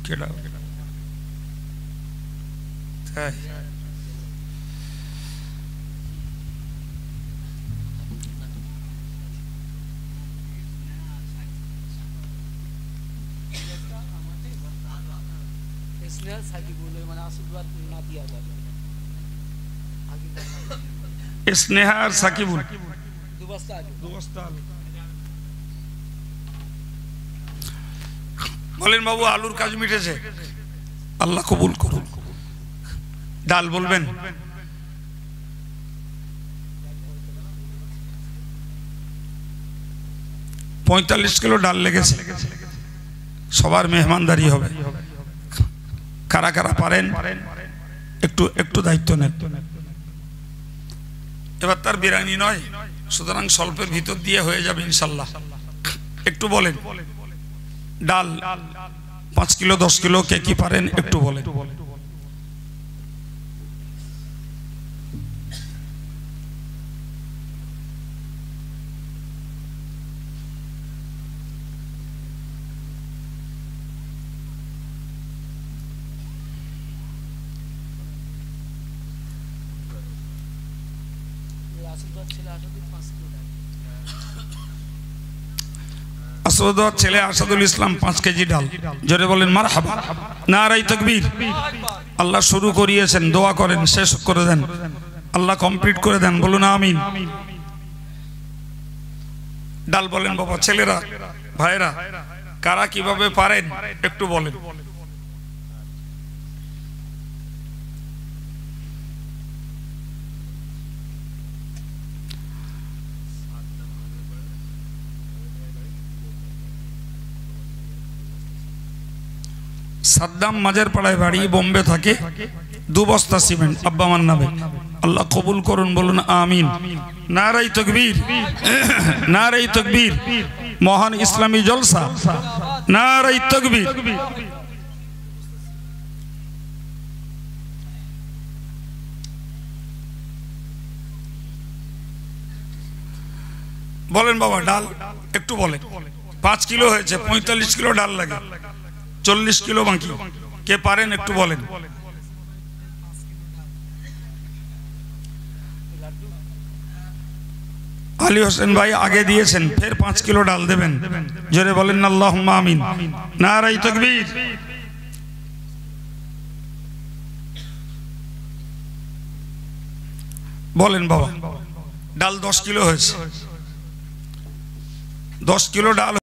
কেডা তাই স্নেহা আর সাকিবুল 2 বস্তা আলু। বলেন বাবু আলুর কাজ মিটেছে, আল্লাহ কবুল করুন। ডাল বলবেন? $45 কিলো ডাল লেগেছে, সবার মেহমানদারি হবে। কারা কারা পারেন একটু একটু দায়িত্ব নেন। এবার তার বিরিয়ানি নয়, সুতরাং স্বল্পের ভিতর দিয়ে হয়ে যাবে ইনশাল্লাহ। একটু বলেন ডাল 5 কিলো 10 কিলো কে কি পারেন একটু বলেন। আসওয়াদ ছেলে আসাদুল ইসলাম 5 কেজি ডাল, জোরে বলেন মারহাবা, নারায়ে তাকবীর। আল্লাহ শুরু করিয়েছেন, দোয়া করেন, শেষ করে দেন, আল্লাহ কমপ্লিট করে দেন, বলুন আমিন। ডাল বলেন বাবা, ছেলেরা ভাইরা কারা কিভাবে পারেন একটু বলেন। সাদ্দাম মাঝের পাড়ায় বাড়ি, বোম্বে থাকে, 2 বস্তা সিমেন্ট আব্বা আমার নামে। আল্লাহ কবুল করুন, বলুন আমিন। নারাই তাকবীর, নারাই তাকবীর। মহান ইসলামী জলসা, নারাই তাকবীর। বলেন বাবা, ডাল একটু বলেন। 5 কিলো হয়েছে, 45 কিলো ডাল লাগে, 40 কিলো বাকি। কে পারেন একটু বলেন। আলী হোসেন ভাই আগে দিয়েছেন, ফের 5 কিলো ডাল দেবেন। জোরে বলেন আল্লাহুম্মা আমিন। নারায়ে তাকবীর। বলেন বাবা, ডাল 10 কিলো হয়েছে, 10 কিলো ডাল।